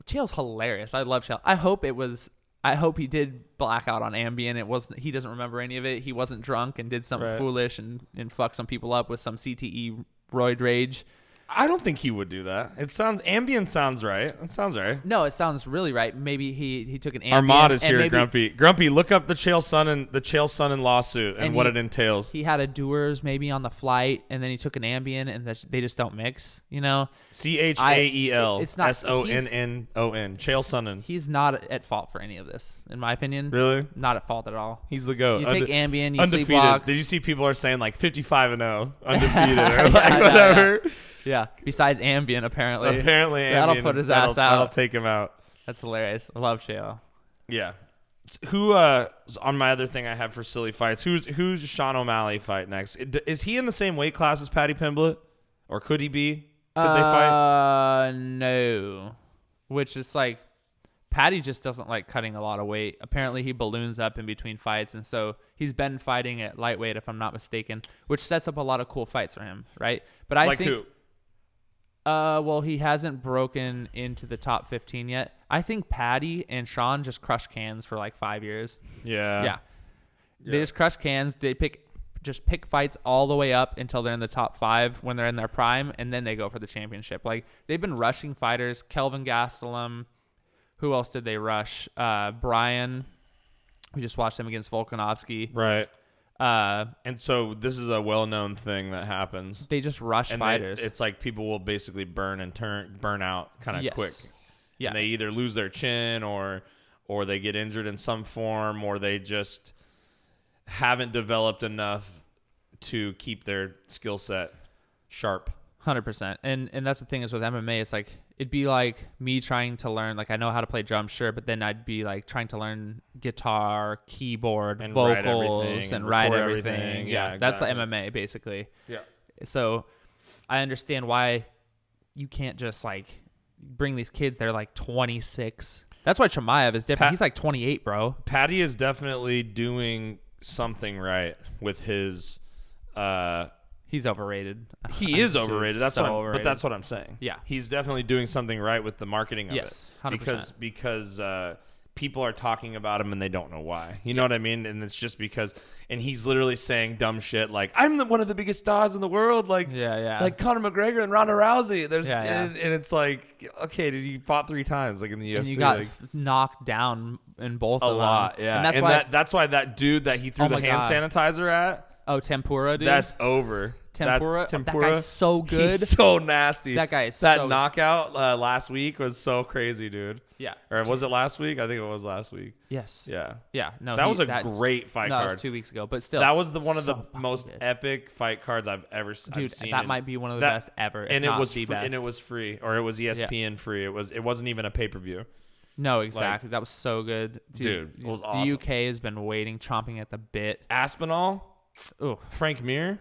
Chael's hilarious. I love Chael. I hope he did black out on Ambien. He doesn't remember any of it. He wasn't drunk and did something foolish and fucked some people up with some CTE roid rage. I don't think he would do that. Ambien sounds right. It sounds right. No, it sounds really right. Maybe he took an Ambien. Armand is here, Grumpy. Grumpy, look up the Chael Sonnen lawsuit and what it entails. He had a Dewar's maybe on the flight, and then he took an Ambien, and they just don't mix, you know? CHAEL. It's not SONNON. Chael Sonnen. He's not at fault for any of this, in my opinion. Really? Not at fault at all. He's the GOAT. You take Ambien, you undefeated. sleepwalk. Did you see people are saying like 55-0, undefeated or whatever? Yeah, besides Ambien, apparently. That'll put his ass out. That'll take him out. That's hilarious. I love Chael. Yeah. Who on my other thing I have for silly fights? Who's Sean O'Malley fight next? Is he in the same weight class as Paddy Pimblett, or could he be? Could they fight? No. Which is like, Paddy just doesn't like cutting a lot of weight. Apparently, he balloons up in between fights, and so he's been fighting at lightweight, if I'm not mistaken, which sets up a lot of cool fights for him, right? But I think who? Well, he hasn't broken into the top 15 yet. I think Paddy and Sean just crush cans for like 5 years. Yeah. They just crush cans. They pick fights all the way up until they're in the top 5 when they're in their prime, and then they go for the championship. Like, they've been rushing fighters. Kelvin Gastelum. Who else did they rush? Brian. We just watched him against Volkanovski. Right. And so this is a well-known thing that happens. They just rush fighters. It's like people will basically burn out kind of quick. Yeah. And they either lose their chin or they get injured in some form, or they just haven't developed enough to keep their skill set sharp. 100%. And that's the thing is with MMA, it's like, it'd be like me trying to learn, like, I know how to play drums, sure, but then I'd be like trying to learn guitar, keyboard, and vocals, and write everything. Yeah, that's like MMA basically. Yeah. So I understand why you can't just like bring these kids. They're like 26. That's why Chimaev is different. He's like 28, bro. Paddy is definitely doing something right with his He's overrated. He is overrated. Dude, That's so what. overrated. But that's what I'm saying. Yeah. He's definitely doing something right with the marketing of Yes, it. 100%. Because people are talking about him and they don't know why. You know what I mean? And it's just because. And he's literally saying dumb shit like, "I'm one of the biggest stars in the world." Like, like Conor McGregor and Ronda Rousey. And it's like, okay, dude, you fought 3 times like in the UFC. And you got knocked down in both of them. A lot, yeah. And that's why that dude that he threw the hand sanitizer at. Oh, Tempura, dude. That's over. Tempura. Tempura. That guy's so good. He's so nasty. That guy is that so knockout last week was so crazy, dude. Yeah. Or was it last week? I think it was last week. Yes. Yeah. Yeah. No, that was a great fight card. No, it was 2 weeks ago, but still. That was one of the most epic fight cards I've ever seen. Dude, that might be one of the best ever. And it was free, or it was ESPN free. It wasn't even a pay-per-view. No, exactly. That was so good. Dude, it was awesome. The UK has been waiting, chomping at the bit. Aspinall. Oh, Frank Mir.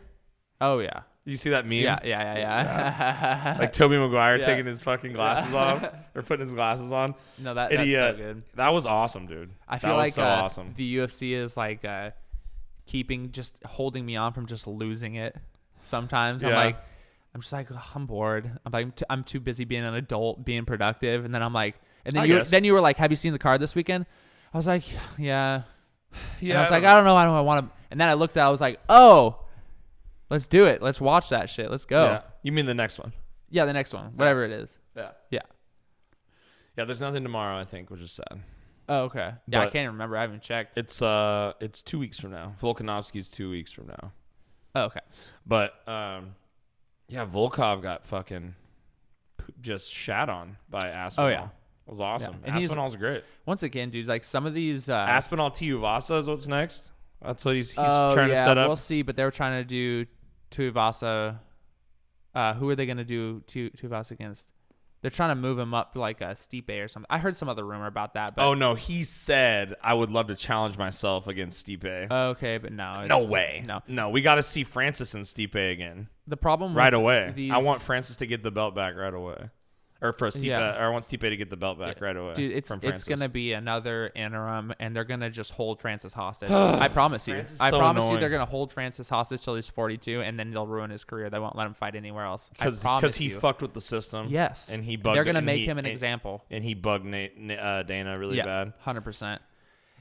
Oh yeah. You see that meme? Yeah. Like Tobey Maguire taking his fucking glasses off or putting his glasses on. No, that's so good. That was awesome, dude. I feel like so awesome. The UFC is like holding me on from just losing it. Sometimes I'm just like, I'm bored. I'm too busy being an adult, being productive, and then I'm like, and then you were like, have you seen the card this weekend? I was like, yeah. Yeah. And I was like, I don't know. I don't want to. And then I looked at it. I was like, oh, let's do it. Let's watch that shit. Let's go. Yeah. You mean the next one? Yeah, the next one. Whatever it is. Yeah. Yeah. Yeah, there's nothing tomorrow, I think, which is sad. Oh, okay. Yeah, I can't remember. I haven't checked. It's 2 weeks from now. Volkanovski's 2 weeks from now. Oh, okay. But yeah, Volkov got fucking just shat on by Aspinall. Oh yeah. It was awesome. Yeah. Aspinall's great. Once again, dude, like some of these Aspinall Tuivasa is what's next. That's what he's trying to set up. We'll see, but they were trying to do Tuivasa. Who are they going to do Tuivasa against? They're trying to move him up to like a Stipe or something. I heard some other rumor about that. But no, he said I would love to challenge myself against Stipe. Okay, but no. No way. No, we got to see Francis and Stipe again. The problem right away. I want Francis to get the belt back right away. Or for Stipe, Yeah. or I want Stipe to get the belt back right away. Dude, it's gonna be another interim, and they're gonna just hold Francis hostage. I promise you. I promise you, they're gonna hold Francis hostage till he's 42, and then they'll ruin his career. They won't let him fight anywhere else. Because he fucked with the system. Yes, and he bugged. They're gonna make him an example. And he bugged Dana really bad. 100%.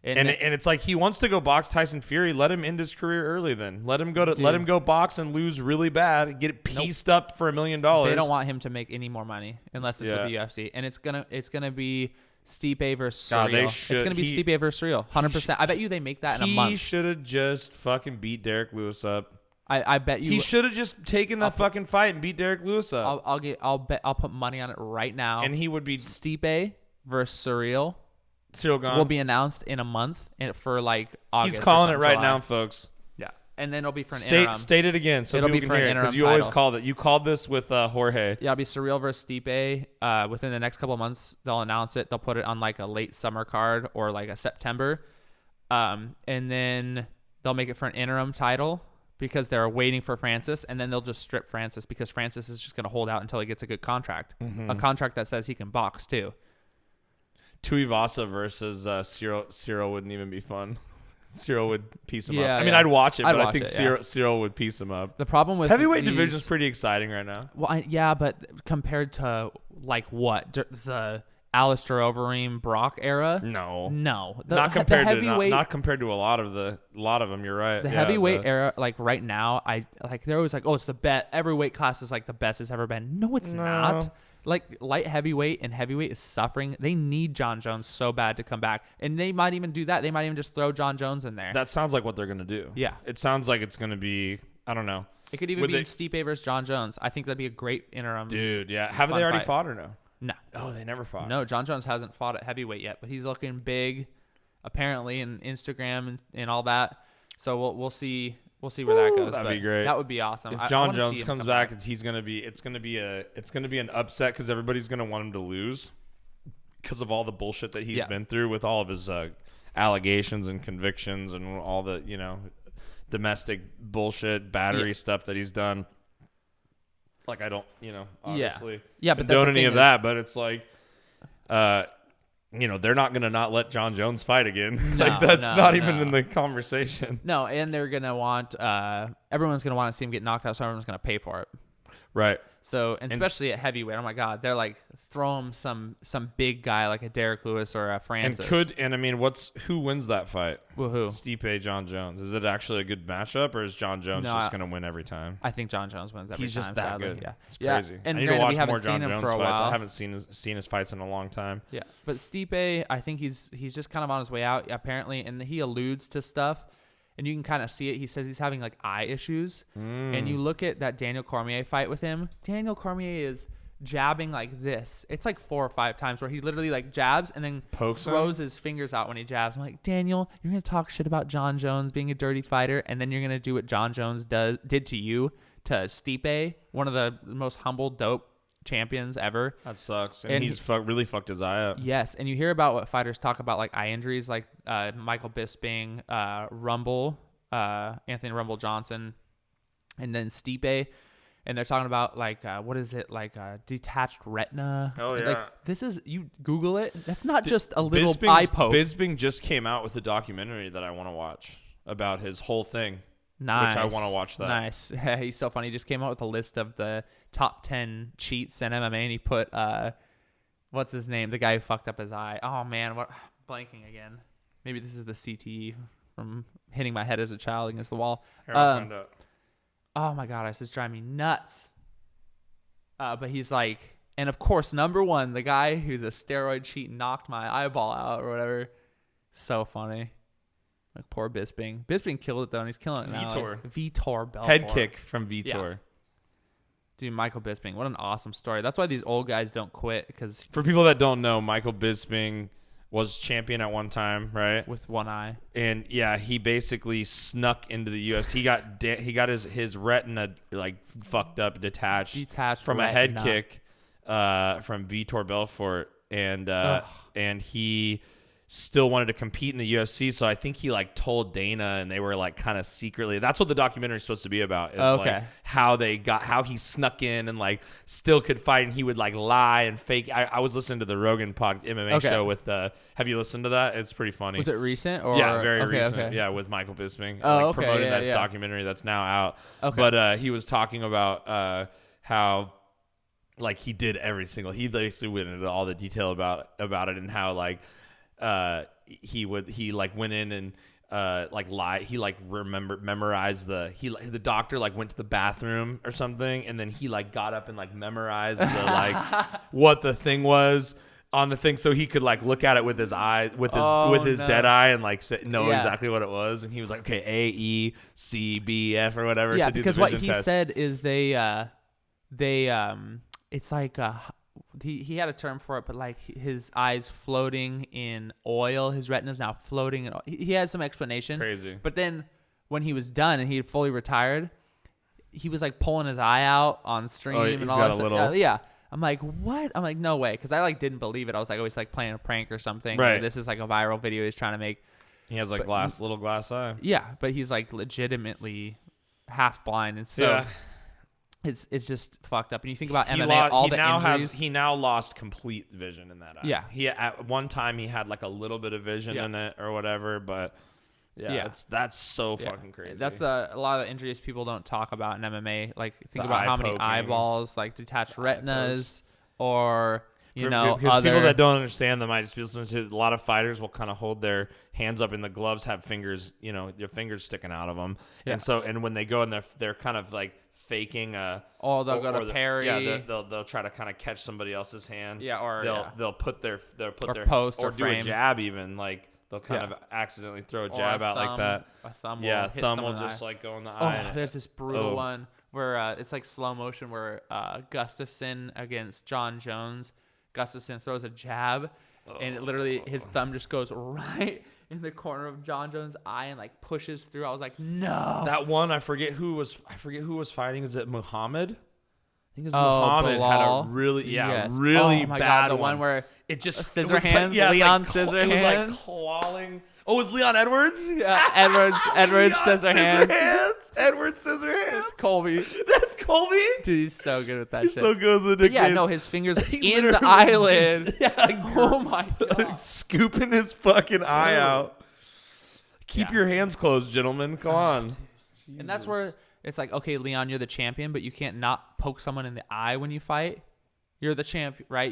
And it's like he wants to go box Tyson Fury. Let him end his career early. Then let him go box and lose really bad. Get it pieced up for $1 million. They don't want him to make any more money unless it's with the UFC. And it's gonna be Stipe versus Surreal. It's gonna be Stipe versus Surreal. 100%. I bet you they make that in a month. He should have just fucking beat Derek Lewis up. I bet you he should have just taken that fucking fight and beat Derek Lewis up. I'll put money on it right now. And he would be Stipe versus Surreal. Gone. Will be announced in a month for like August. He's calling it right July. now, folks. Yeah, and then it'll be for an interim. State it again, so it'll people be can for hear it, because you always called it. You called this with Jorge. Yeah, it'll be Surreal versus Stipe. Within the next couple of months, they'll announce it. They'll put it on like a late summer card or like a September, and then they'll make it for an interim title because they're waiting for Francis, and then they'll just strip Francis because Francis is just going to hold out until he gets a good contract, a contract that says he can box too. Tuivasa versus Cyril wouldn't even be fun. Cyril would piece him up. I mean, yeah. I'd watch it, but I think it, Cyril would piece him up. The problem with heavyweight division is pretty exciting right now. Well, but compared to like what the Alistair Overeem Brock era, no, not compared to a lot of them. You're right. The heavyweight era, like right now, they're always like, oh, it's the best. Every weight class is like the best it's ever been. No, it's not. Like light heavyweight and heavyweight is suffering. They need John Jones so bad to come back, and they might even do that. They might even just throw John Jones in there. That sounds like what they're gonna do. Yeah, it sounds like it's gonna be. I don't know. It could even be Stipe versus John Jones. I think that'd be a great interim. Dude, yeah. Have they already fought or no? No. Oh, they never fought. No, John Jones hasn't fought at heavyweight yet, but he's looking big, apparently, in Instagram and all that. So we'll see. We'll see where that goes. That'd be great. That would be awesome. If John Jones comes back, it's gonna be an upset because everybody's gonna want him to lose because of all the bullshit that he's been through with all of his allegations and convictions and all the domestic bullshit battery stuff that he's done. Like I don't obviously but condone any of that, but it's like they're not going to not let John Jones fight again. No, like that's no, not no. even in the conversation. No, and they're going to want everyone's going to want to see him get knocked out, so everyone's going to pay for it. Right. So, and especially at heavyweight, oh my God, they're like throw him some big guy like a Derek Lewis or a Francis. Who wins that fight? Well, who? Stipe, John Jones. Is it actually a good matchup, or is John Jones just going to win every time? I think John Jones wins every time. He's just that sadly. good. Yeah, it's crazy. And I need to watch more seen John him Jones for a fights. while. I haven't seen his fights in a long time. Yeah, but Stipe, I think he's just kind of on his way out apparently, and he alludes to stuff. And you can kind of see it. He says he's having like eye issues. And you look at that Daniel Cormier fight with him. Daniel Cormier is jabbing like this. It's like 4 or 5 times where he literally like jabs and then throws his fingers out when he jabs. I'm like, Daniel, you're going to talk shit about John Jones being a dirty fighter, and then you're going to do what John Jones did to you, to Stipe, one of the most humble, dope champions ever. That sucks. And he's really fucked his eye up. Yes, and you hear about what fighters talk about, like eye injuries, like Michael Bisping, Anthony Rumble Johnson, and then Stipe, and they're talking about like what is it, like detached retina. Oh yeah. Like, this is, you Google it. That's not just a little eye poke. Bisping just came out with a documentary that I want to watch about his whole thing. Nice. Which I want to watch that. Nice. He's so funny. He just came out with a list of the top 10 cheats in MMA, and he put what's his name? The guy who fucked up his eye. Oh man, what? Blanking again. Maybe this is the CTE from hitting my head as a child against the wall. Here, I'll find out. Oh my God, it's just driving me nuts. But he's like, and of course, number one, the guy who's a steroid cheat knocked my eyeball out or whatever. So funny. Like poor Bisping. Bisping killed it though, and he's killing it now. Vitor. Like, Vitor Belfort. Head kick from Vitor. Yeah. Dude, Michael Bisping, what an awesome story. That's why these old guys don't quit, because for people that don't know, Michael Bisping was champion at one time, right? With one eye. And yeah, he basically snuck into the UFC. He got his retina like fucked up, detached from retina. A head kick from Vitor Belfort, and he still wanted to compete in the UFC. So I think he like told Dana, and they were like kind of secretly. That's what the documentary is supposed to be about. Is like how he snuck in and like still could fight, and he would like lie and fake. I was listening to the Rogan MMA show with. Have you listened to that? It's pretty funny. Was it recent or? Yeah, very recent. Okay. Yeah, with Michael Bisping. Promoting that documentary that's now out. Okay. But he was talking about how like he did he basically went into all the detail about it, and how like he like went in and like lie. He like memorized the doctor like went to the bathroom or something, and then he like got up and like memorized the like what the thing was on the thing, so he could like look at it with his eye, with his dead eye, and like know exactly what it was. And he was like, okay, A, E, C, B, F, or whatever. Yeah, to do because the what vision he test. said is it's like he had a term for it, but like his eyes floating in oil, his retina's now floating in oil. He had some explanation. Crazy. But then when he was done and he had fully retired, he was like pulling his eye out on stream and all that stuff. Yeah. I'm like, what? I'm like, no way. Because I like didn't believe it. I was like, oh, he's like playing a prank or something. Right. Or this is like a viral video he's trying to make. He has like little glass eye. Yeah, but he's like legitimately half blind, and so it's just fucked up. And you think about MMA, injuries. He now lost complete vision in that eye. Yeah. He at one time he had like a little bit of vision in it or whatever, but that's so fucking crazy. That's a lot of the injuries people don't talk about in MMA. Like think The about how many eye-pokings. eyeballs, like detached retinas, or because people that don't understand that might just be listening to. A lot of fighters will kind of hold their hands up, and the gloves have fingers, their fingers sticking out of them, and when they go and they're kind of like faking they'll go to parry. Yeah, they'll try to kind of catch somebody else's hand. Yeah, or they'll put their post or or do frame. a jab even like. They'll kind of accidentally throw a jab out like that. A thumb will just like go in the eye. There's this brutal one where it's like slow motion where Gustafsson against John Jones. Gustafsson throws a jab, and it literally his thumb just goes right in the corner of John Jones' eye and like pushes through. I was like, no. That one, I forget who was fighting. Is it Muhammad? I think it's Muhammad Bilal. had a really bad God, the one where it just scissor hands, Leon scissor hands. It was like clawing. Oh, it was Leon Edwards? Yeah, Edwards scissor hands. Edward Scissorhands. That's Colby. That's Colby. Dude, he's so good with that He's shit. so good with the But yeah, nicknames. no, his fingers He in the literally- eyelid. Yeah, Oh my god. scooping his fucking eye out. Keep Yeah. your hands closed, gentlemen. Come on. And that's where it's like, okay, Leon, you're the champion, but you can't not poke someone in the eye when you fight. You're the champ, right?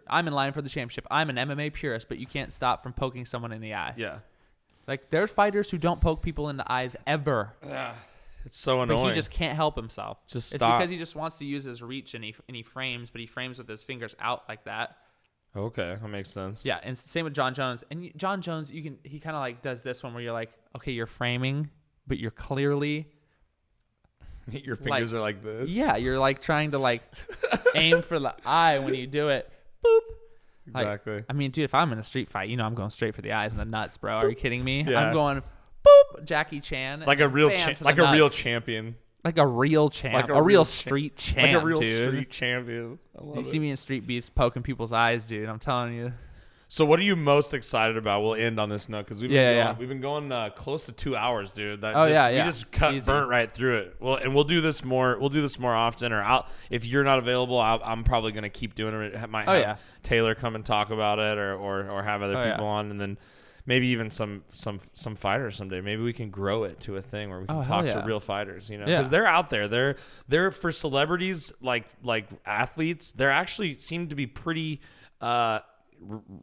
I'm in line for the championship. I'm an MMA purist, but you can't stop from poking someone in the eye. Yeah. Like, there's fighters who don't poke people in the eyes ever. It's so annoying. But he just can't help himself. Just it's stop. because he just wants to use his reach and he frames, but he frames with his fingers out like that. Okay, that makes sense. Yeah, and it's the same with John Jones. And John Jones, he kind of like does this one where you're like, okay, you're framing, but you're clearly Your fingers are like this. yeah, you're like trying to like aim for the eye when you do it. Boop. Like, Exactly. I mean, dude, if I'm in a street fight, I'm going straight for the eyes and the nuts, bro. Are you kidding me? Yeah. I'm going boop, Jackie Chan. Like a real bam, to the like a real nuts. champion. Like a real champ. Like a real street champ, Like a real dude. street champion. I love You it. see me in street beefs poking people's eyes, dude. I'm telling you. So what are you most excited about? We'll end on this note because we've been going close to 2 hours, dude. Oh, yeah. We just cut Easy. burnt right through it. Well, and we'll do this more often. Or if you're not available, I'm probably gonna keep doing it. Might have Taylor come and talk about it, or have other people on, and then maybe even some fighters someday. Maybe we can grow it to a thing where we can talk to real fighters. Because they're out there. They're for celebrities like athletes. They're actually seem to be pretty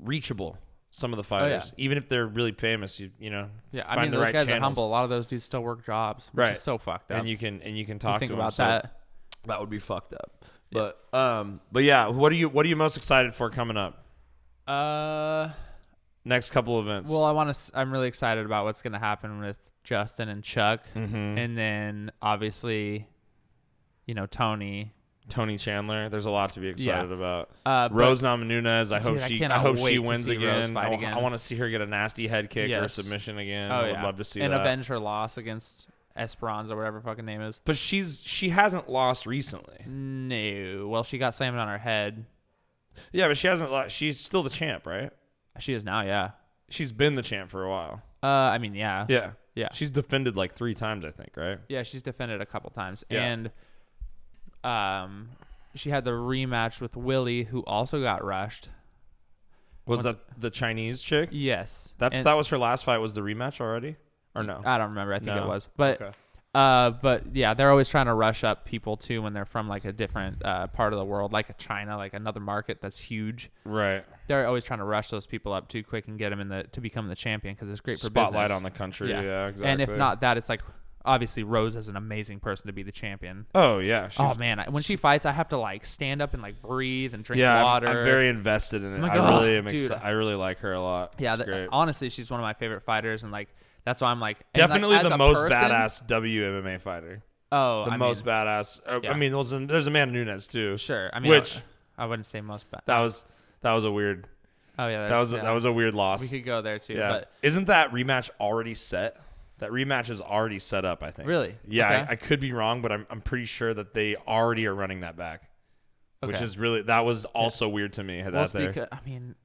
reachable. Some of the fighters, even if they're really famous, Yeah, I find mean, the those right guys are channels. humble. A lot of those dudes still work jobs, which is so fucked up. And you can talk think to about them, that. So that would be fucked up. But yeah, what are you most excited for coming up? Next couple events. Well, I'm really excited about what's gonna happen with Justin and Chuck, and then obviously, Tony Chandler. There's a lot to be excited about. Rose Namajunas. I hope she wins again. I want to see her get a nasty head kick or submission again. I would love to see that. and avenge her loss against Esperanza or whatever her fucking name is. But she hasn't lost recently. No, well, she got slammed on her head. Yeah, but she hasn't lost. She's still the champ, right? She is now, yeah. She's been the champ for a while. I mean, yeah. Yeah. She's defended like 3 times, I think, right? Yeah, she's defended a couple times. Yeah. And she had the rematch with Willie, who also got rushed. Was that the Chinese chick? Yes. That was her last fight. Was the rematch already? Or no? I don't remember. I think No. it was. But Okay. but yeah, they're always trying to rush up people too when they're from like a different part of the world, like China, like another market that's huge. Right. They're always trying to rush those people up too quick and get them to become the champion because it's great for Spotlight business. on the country. Yeah, exactly. And if not that, it's like obviously Rose is an amazing person to be the champion. Oh yeah. Oh man, when she fights, I have to like stand up and like breathe and drink yeah, water. I'm very invested in it. like, I really am. dude. I really like her a lot. Yeah, It's great. honestly, she's one of my favorite fighters, and like that's why I'm like Definitely and, like, the as a most person- badass WMMA fighter. Oh, The most badass. yeah. I mean, there's Amanda Nunes too. Sure. I mean, Which I wouldn't say most bad. that was a weird. Oh yeah, That was a weird loss. We could go there too. Yeah. But Isn't that rematch already set? That rematch is already set up, I think. Really? Yeah, Okay. I could be wrong, but I'm pretty sure that they already are running that back. Which is really, that was also weird to me. well, because, I mean,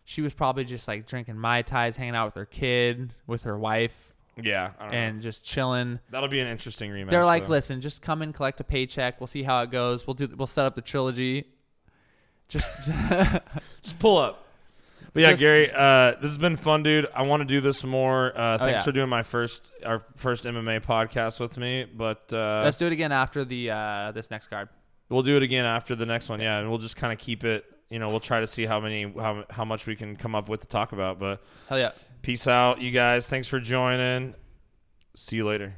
she was probably just like drinking Mai Tais, hanging out with her kid, with her wife, Yeah, I don't know. and just chilling. That'll be an interesting rematch. They're like, though. listen, just come and collect a paycheck. We'll see how it goes. We'll set up the trilogy. Just pull up. But yeah, Just- Gary, this has been fun, dude. I want to do this more. Thanks yeah. for doing our first MMA podcast with me. But let's do it again after the this next card. we'll do it again after the next one. Yeah, and we'll just kind of keep it. We'll try to see how much we can come up with to talk about. But Hell yeah. peace out, you guys. Thanks for joining. See you later.